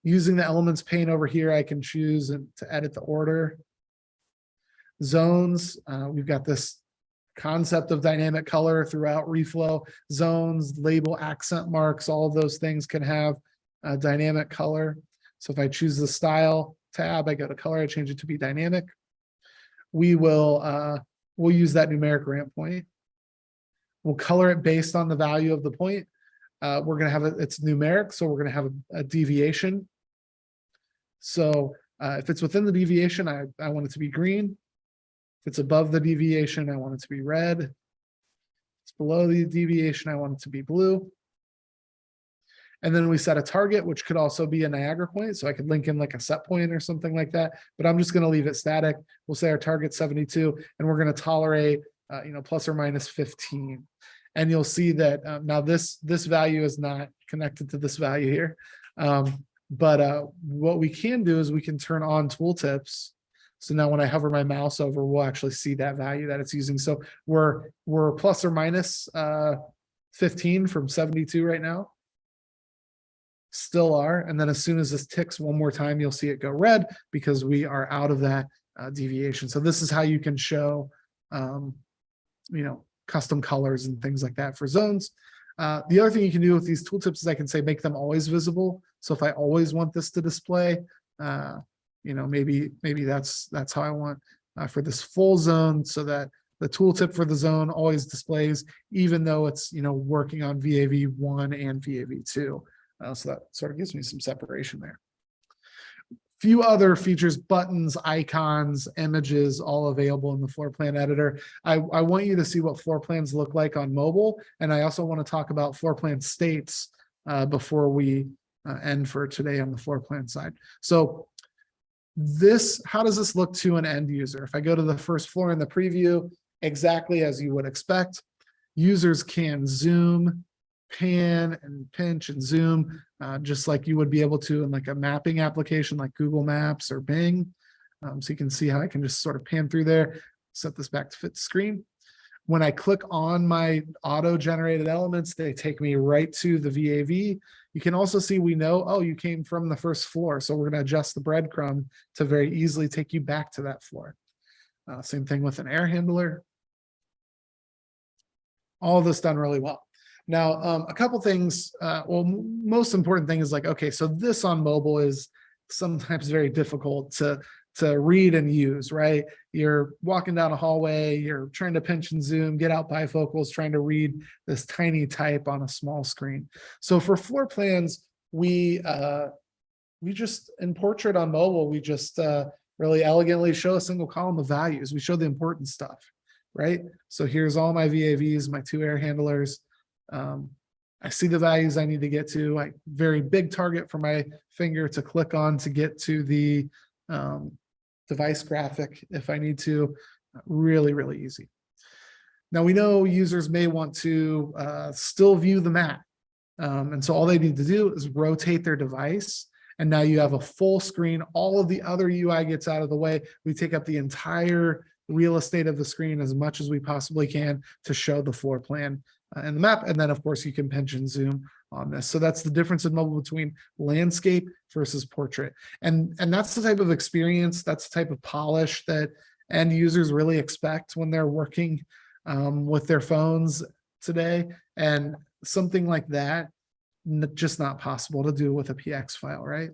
Using the elements pane over here, I can choose to edit the order. Zones, we've got this concept of dynamic color throughout Reflow. Zones, label, accent marks, all of those things can have a dynamic color. So if I choose the style tab, I go to color, I change it to be dynamic. We'll use that numeric ramp point. We'll color it based on the value of the point. We're going to have it's numeric, so we're going to have a deviation. So if it's within the deviation, I want it to be green. If it's above the deviation, I want it to be red. It's below the deviation. I want it to be blue. And then we set a target, which could also be a Niagara point. So I could link in like a set point or something like that, but I'm just going to leave it static. We'll say our target 72, and we're going to tolerate, plus or minus 15. And you'll see that now this value is not connected to this value here. But what we can do is we can turn on tooltips. So now when I hover my mouse over, we'll actually see that value that it's using. So we're plus or minus 15 from 72 right now. Still are. And then as soon as this ticks one more time, you'll see it go red because we are out of that deviation. So this is how you can show, custom colors and things like that for zones. The other thing you can do with these tooltips is I can say, make them always visible. So if I always want this to display, maybe that's how I want for this full zone, so that the tooltip for the zone always displays, even though it's, working on VAV1 and VAV2. So that sort of gives me some separation there. Few other features, buttons, icons, images, all available in the floor plan editor. I want you to see what floor plans look like on mobile. And I also want to talk about floor plan states before we end for today on the floor plan side. So how does this look to an end user? If I go to the first floor in the preview, exactly as you would expect, users can zoom, pan and pinch and zoom, just like you would be able to in like a mapping application like Google Maps or Bing. So you can see how I can just sort of pan through there, set this back to fit the screen. When I click on my auto-generated elements, they take me right to the VAV. You can also see we know, oh, you came from the first floor. So we're going to adjust the breadcrumb to very easily take you back to that floor. Same thing with an air handler. All of this done really well. Now, a couple things, most important thing is like, okay, so this on mobile is sometimes very difficult to read and use, right? You're walking down a hallway, you're trying to pinch and zoom, get out bifocals, trying to read this tiny type on a small screen. So for floor plans, we just, in portrait on mobile, we just really elegantly show a single column of values. We show the important stuff, right? So here's all my VAVs, my 2 air handlers. I see the values I need to get to. Very big target for my finger to click on to get to the device graphic if I need to. Really, really easy. Now we know users may want to still view the map. And so all they need to do is rotate their device. And now you have a full screen. All of the other UI gets out of the way. We take up the entire real estate of the screen as much as we possibly can to show the floor plan and the map. And then of course you can pinch and zoom on this. So that's the difference in mobile between landscape versus portrait. And that's the type of experience, that's the type of polish that end users really expect when they're working with their phones today. And something like that, just not possible to do with a PX file, right?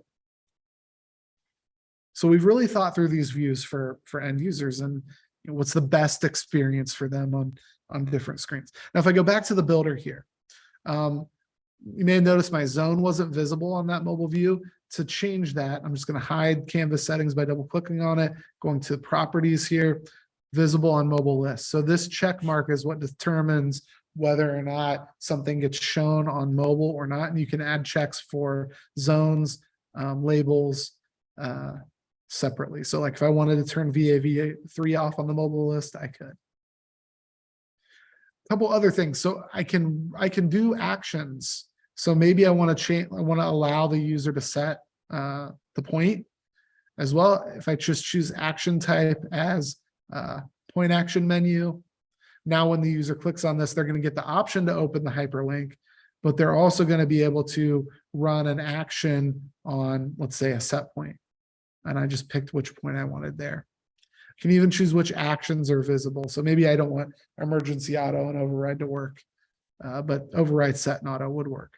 So we've really thought through these views for end users and what's the best experience for them on different screens. Now, if I go back to the builder here, you may have noticed my zone wasn't visible on that mobile view. To change that, I'm just going to hide canvas settings by double clicking on it, going to properties here, visible on mobile list. So this check mark is what determines whether or not something gets shown on mobile or not. And you can add checks for zones, labels, separately. So like if I wanted to turn VAV3 off on the mobile list, I could. A couple other things. So I can do actions. So maybe I want to change, I want to allow the user to set the point as well. If I just choose action type as point action menu, now when the user clicks on this, they're going to get the option to open the hyperlink, but they're also going to be able to run an action on, let's say, a set point. And I just picked which point I wanted there. I can even choose which actions are visible. So maybe I don't want emergency auto and override to work, but override set and auto would work.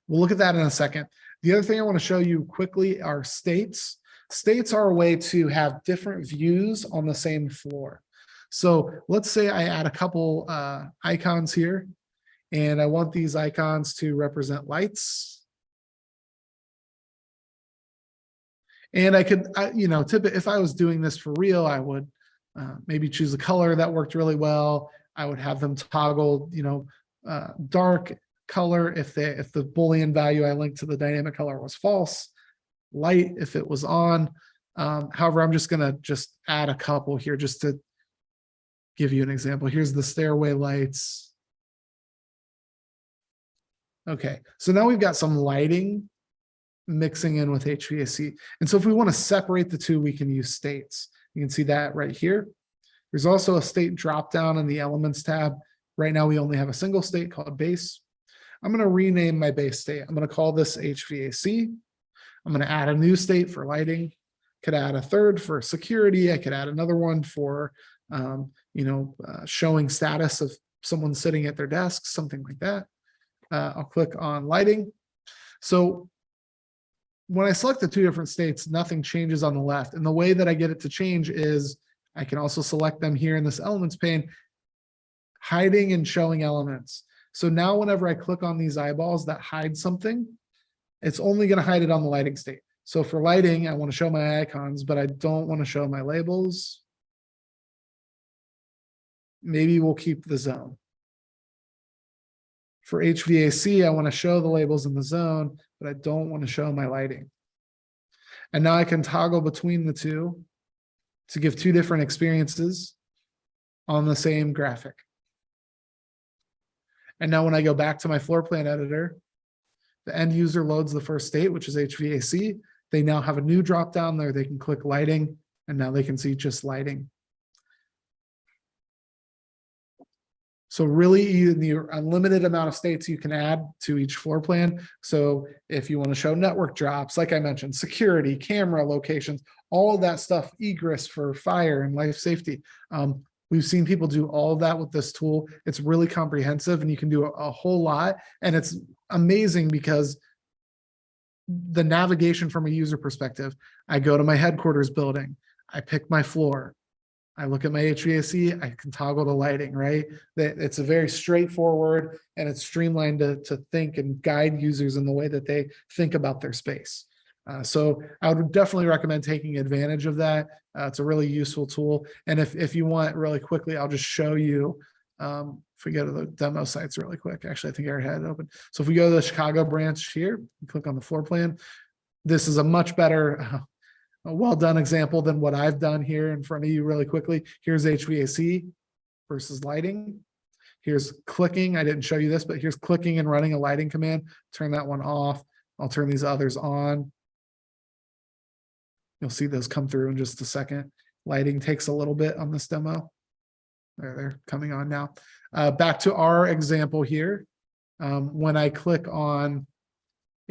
We'll look at that in a second. The other thing I want to show you quickly are states. States are a way to have different views on the same floor. So let's say I add a couple icons here, and I want these icons to represent lights. And I could, if I was doing this for real, I would maybe choose a color that worked really well. I would have them toggle, dark color if the Boolean value I linked to the dynamic color was false, light if it was on. However, I'm just gonna add a couple here just to give you an example. Here's the stairway lights. Okay, so now we've got some lighting mixing in with HVAC. And so if we want to separate the two, we can use states. You can see that right here. There's also a state dropdown in the Elements tab. Right now, we only have a single state called base. I'm going to rename my base state. I'm going to call this HVAC. I'm going to add a new state for lighting. Could add a third for security. I could add another one for, showing status of someone sitting at their desk, something like that. I'll click on lighting. So when I select the two different states, nothing changes on the left. And the way that I get it to change is I can also select them here in this elements pane, hiding and showing elements. So now whenever I click on these eyeballs that hide something, it's only going to hide it on the lighting state. So for lighting, I want to show my icons, but I don't want to show my labels. Maybe we'll keep the zone. For HVAC, I want to show the labels in the zone, but I don't want to show my lighting. And now I can toggle between the two to give two different experiences on the same graphic. And now when I go back to my floor plan editor, the end user loads the first state, which is HVAC. They now have a new drop down there. They can click lighting, and now they can see just lighting. So really the unlimited amount of states you can add to each floor plan. So if you want to show network drops, like I mentioned, security, camera locations, all of that stuff, egress for fire and life safety. We've seen people do all of that with this tool. It's really comprehensive and you can do a whole lot. And it's amazing because the navigation from a user perspective, I go to my headquarters building, I pick my floor, I look at my HVAC, I can toggle the lighting, right? It's a very straightforward and it's streamlined to think and guide users in the way that they think about their space. So I would definitely recommend taking advantage of that. It's a really useful tool. And if you want really quickly, I'll just show you, if we go to the demo sites really quick, actually, I think I already had it open. So if we go to the Chicago branch here, click on the floor plan, this is a much better, a well-done example than what I've done here in front of you really quickly. Here's HVAC versus lighting. Here's clicking. I didn't show you this, but here's clicking and running a lighting command. Turn that one off. I'll turn these others on. You'll see those come through in just a second. Lighting takes a little bit on this demo. They're coming on now. Back to our example here. When I click on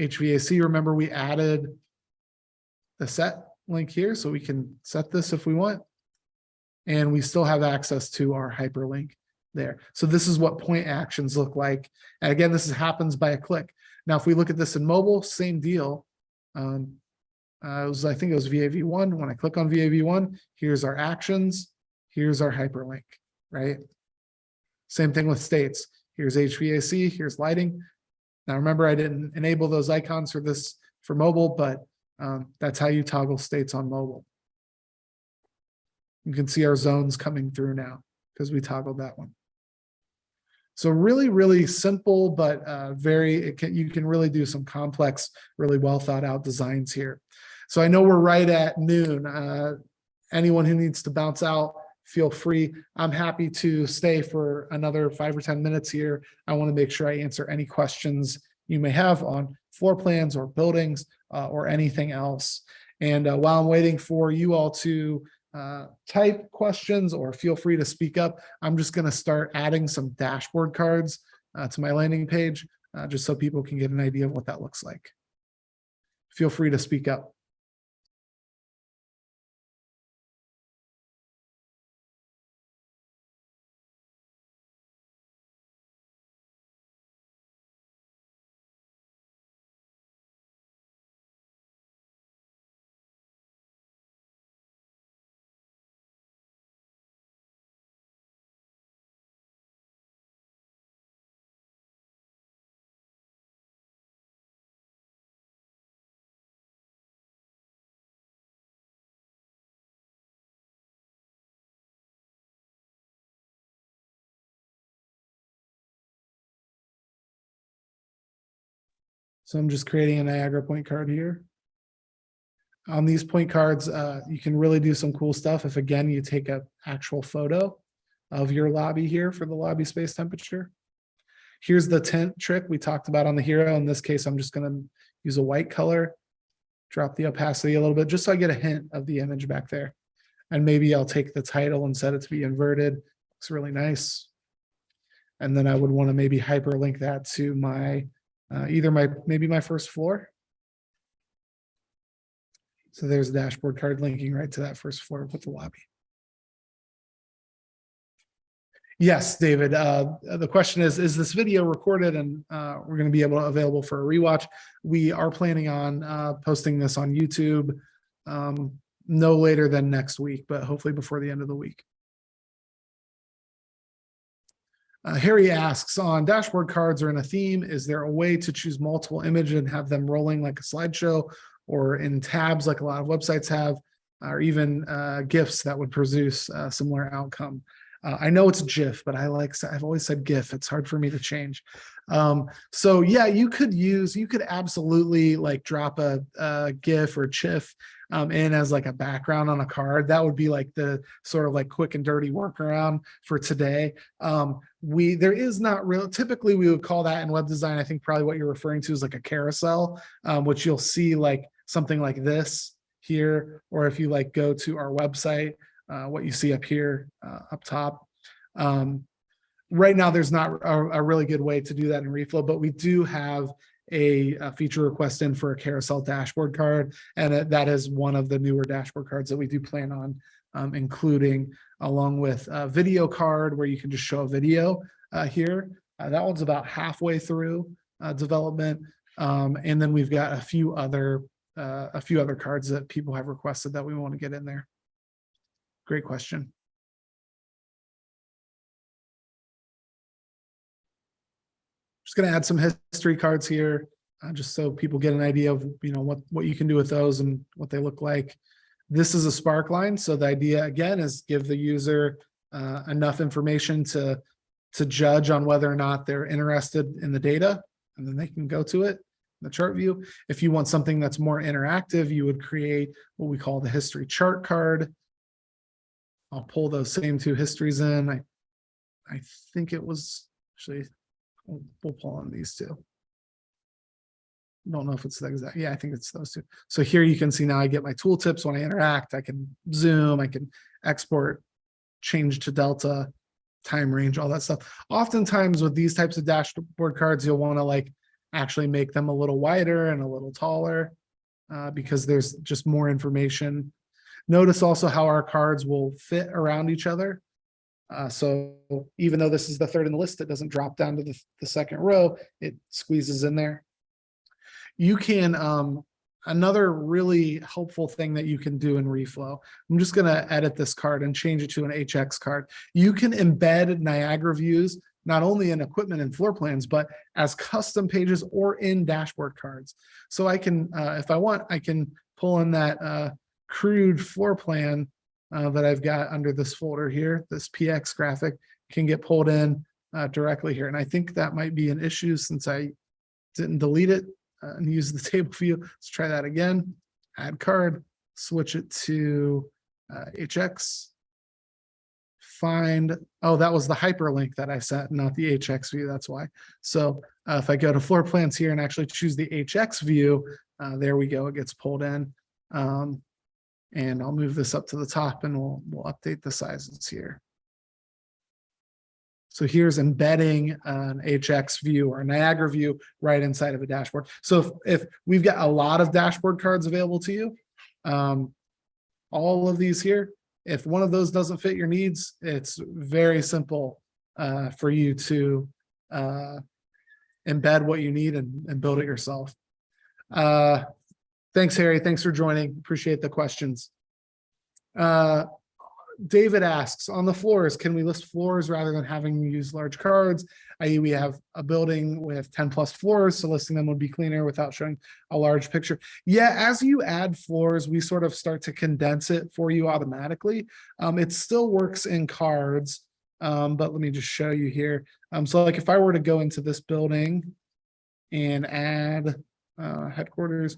HVAC, remember we added the set link here, so we can set this if we want. And we still have access to our hyperlink there. So this is what point actions look like. And again, this happens by a click. Now, if we look at this in mobile, same deal. I think it was VAV1. When I click on VAV1, here's our actions. Here's our hyperlink, right? Same thing with states. Here's HVAC, here's lighting. Now, remember, I didn't enable those icons for this for mobile, but that's how you toggle states on mobile. You can see our zones coming through now because we toggled that one. So really, really simple, but you can really do some complex, really well thought out designs here. So I know we're right at noon. Anyone who needs to bounce out, feel free. I'm happy to stay for another 5 or 10 minutes here. I want to make sure I answer any questions you may have on floor plans or buildings or anything else. And while I'm waiting for you all to type questions or feel free to speak up, I'm just going to start adding some dashboard cards to my landing page just so people can get an idea of what that looks like. Feel free to speak up. So I'm just creating a Niagara point card here. On these point cards, you can really do some cool stuff if, again, you take an actual photo of your lobby here for the lobby space temperature. Here's the tint trick we talked about on the hero. In this case, I'm just going to use a white color, drop the opacity a little bit, just so I get a hint of the image back there. And maybe I'll take the title and set it to be inverted. Looks really nice. And then I would want to maybe hyperlink that to my, maybe my first floor. So there's a dashboard card linking right to that first floor with the lobby. Yes, David, the question is this video recorded and we're going to be available for a rewatch? We are planning on posting this on YouTube no later than next week, but hopefully before the end of the week. Harry asks, on dashboard cards or in a theme, is there a way to choose multiple images and have them rolling like a slideshow or in tabs like a lot of websites have, or even GIFs that would produce a similar outcome? I know it's GIF, but I've always said GIF. It's hard for me to change. So yeah, you could absolutely like drop a GIF or CHIF in as like a background on a card. That would be like the sort of like quick and dirty workaround for today. There is not real, typically we would call that in web design. I think probably what you're referring to is like a carousel, which you'll see like something like this here, or if you like go to our website, what you see up here, up top. Right now, there's not a really good way to do that in Reflow, but we do have a feature request in for a carousel dashboard card, and that is one of the newer dashboard cards that we do plan on including, along with a video card where you can just show a video here. That one's about halfway through development, and then we've got a few other cards that people have requested that we want to get in there. Great question. Just going to add some history cards here, just so people get an idea of what you can do with those and what they look like. This is a spark line, so the idea again is give the user enough information to judge on whether or not they're interested in the data, and then they can go to it in the chart view. If you want something that's more interactive, you would create what we call the history chart card. I'll pull those same two histories in. I think it was actually, we'll pull on these two. Don't know if it's the exact, yeah, I think it's those two. So here you can see now I get my tooltips when I interact. I can zoom, I can export, change to delta, time range, all that stuff. Oftentimes with these types of dashboard cards, you'll want to like actually make them a little wider and a little taller because there's just more information. Notice also how our cards will fit around each other. So even though this is the third in the list, it doesn't drop down to the second row, it squeezes in there. You can, another really helpful thing that you can do in Reflow, I'm just going to edit this card and change it to an HX card. You can embed Niagara views, not only in equipment and floor plans, but as custom pages or in dashboard cards. So I can, if I want, I can pull in that crude floor plan that I've got under this folder here. This PX graphic can get pulled in directly here. And I think that might be an issue since I didn't delete it and use the table view. Let's try that again. Add card, switch it to HX. Find, oh, that was the hyperlink that I set, not the HX view. That's why. So if I go to floor plans here and actually choose the HX view, there we go. It gets pulled in. And I'll move this up to the top and we'll update the sizes here. So here's embedding an HX view or a Niagara view right inside of a dashboard. So if we've got a lot of dashboard cards available to you, all of these here, if one of those doesn't fit your needs, it's very simple for you to embed what you need and build it yourself. Thanks, Harry. Thanks for joining. Appreciate the questions. David asks, on the floors, can we list floors rather than having you use large cards? I.e. we have a building with 10 plus floors, so listing them would be cleaner without showing a large picture. Yeah, as you add floors, we sort of start to condense it for you automatically. It still works in cards, but let me just show you here. So like if I were to go into this building and add headquarters.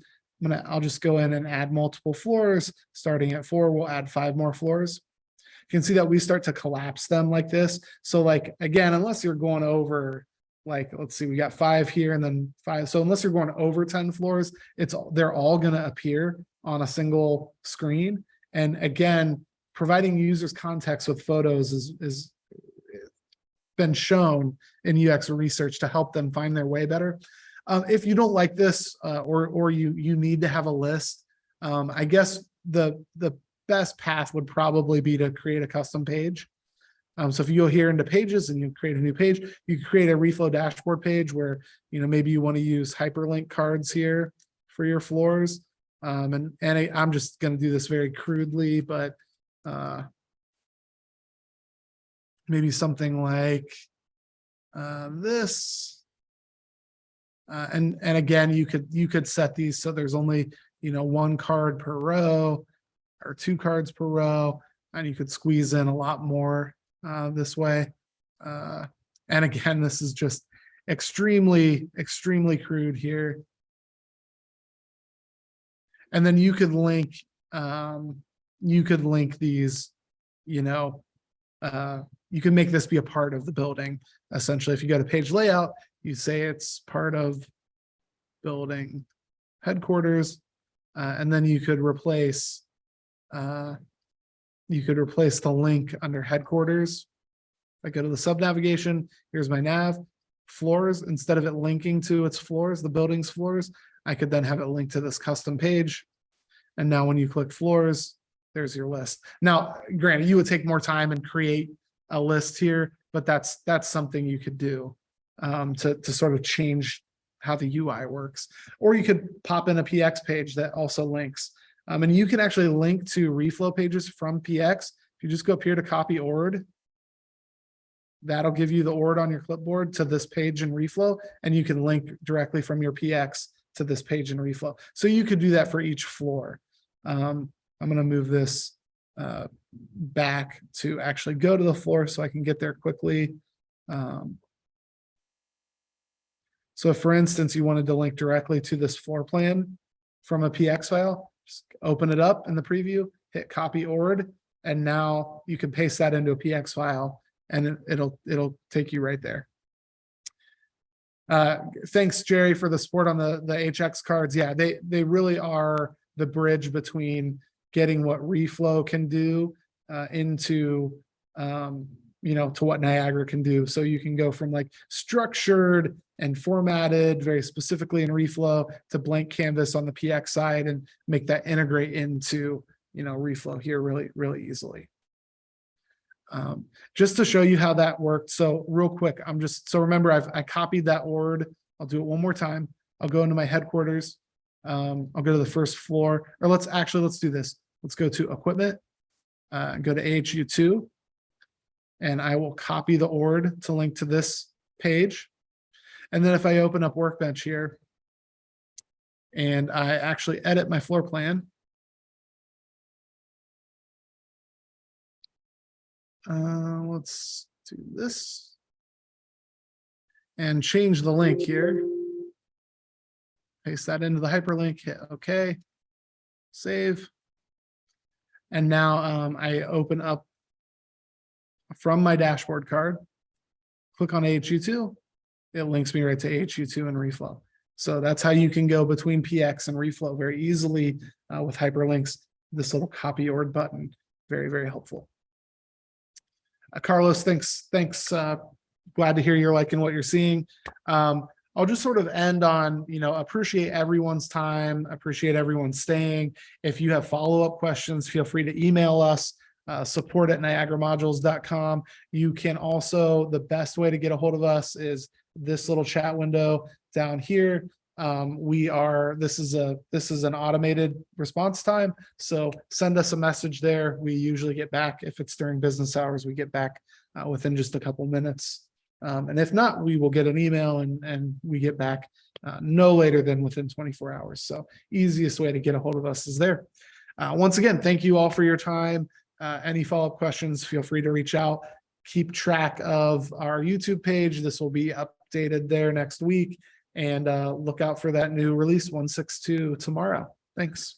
I'll just go in and add multiple floors. Starting at 4, we'll add 5 more floors. You can see that we start to collapse them like this. So like, again, unless you're going over, like, let's see, we got 5 here and then 5. So unless you're going over 10 floors, they're all going to appear on a single screen. And again, providing users context with photos is been shown in UX research to help them find their way better. If you don't like this, or you need to have a list, I guess the best path would probably be to create a custom page. So if you go here into pages and you create a new page, you can create a Reflow dashboard page where, maybe you want to use hyperlink cards here for your floors. And I'm just going to do this very crudely, but maybe something like this. And again, you could set these so there's only 1 card per row or 2 cards per row, and you could squeeze in a lot more this way. And again, this is just extremely crude here. And then you could link these, you can make this be a part of the building. Essentially, if you go to page layout, you say it's part of building headquarters, and then you could replace the link under headquarters. I go to the sub navigation. Here's my nav. Floors, instead of it linking to its floors, the building's floors, I could then have it linked to this custom page. And now when you click floors, there's your list. Now, granted, you would take more time and create a list here, but that's something you could do to sort of change how the UI works. Or you could pop in a PX page that also links. And you can actually link to Reflow pages from PX. If you just go up here to copy ORD, that'll give you the ORD on your clipboard to this page in Reflow, and you can link directly from your PX to this page in Reflow. So you could do that for each floor. I'm going to move this back to actually go to the floor so I can get there quickly. So if, for instance, you wanted to link directly to this floor plan from a PX file, just open it up in the preview, hit copy ORD, and now you can paste that into a PX file and it'll take you right there. Thanks, Jerry, for the support on the HX cards. Yeah, they really are the bridge between getting what Reflow can do into to what Niagara can do. So you can go from like structured and formatted very specifically in Reflow to blank canvas on the PX side and make that integrate into Reflow here really easily. Just to show you how that worked. So real quick, so remember I copied that ORD. I'll do it one more time. I'll go into my headquarters. I'll go to the first floor, or let's do this. Let's go to equipment, go to AHU2, and I will copy the ORD to link to this page. And then if I open up Workbench here and I actually edit my floor plan, let's do this and change the link here. Paste that into the hyperlink, hit OK, save. And now I open up from my dashboard card, click on AHU2, it links me right to AHU2 and Reflow. So that's how you can go between PX and Reflow very easily with hyperlinks. This little copy ORD button, very helpful. Carlos, thanks. Glad to hear you're liking what you're seeing. I'll just sort of end on, appreciate everyone's time, appreciate everyone staying. If you have follow-up questions, feel free to email us, support@niagaramodules.com. You can also, the best way to get a hold of us is this little chat window down here. This is an automated response time. So send us a message there. We usually get back, if it's during business hours, we get back within just a couple minutes. And if not, we will get an email and we get back no later than within 24 hours. So easiest way to get a hold of us is there. Once again, thank you all for your time. Any follow-up questions, feel free to reach out. Keep track of our YouTube page. This will be updated there next week. and look out for that new release 1.6.2 tomorrow. Thanks.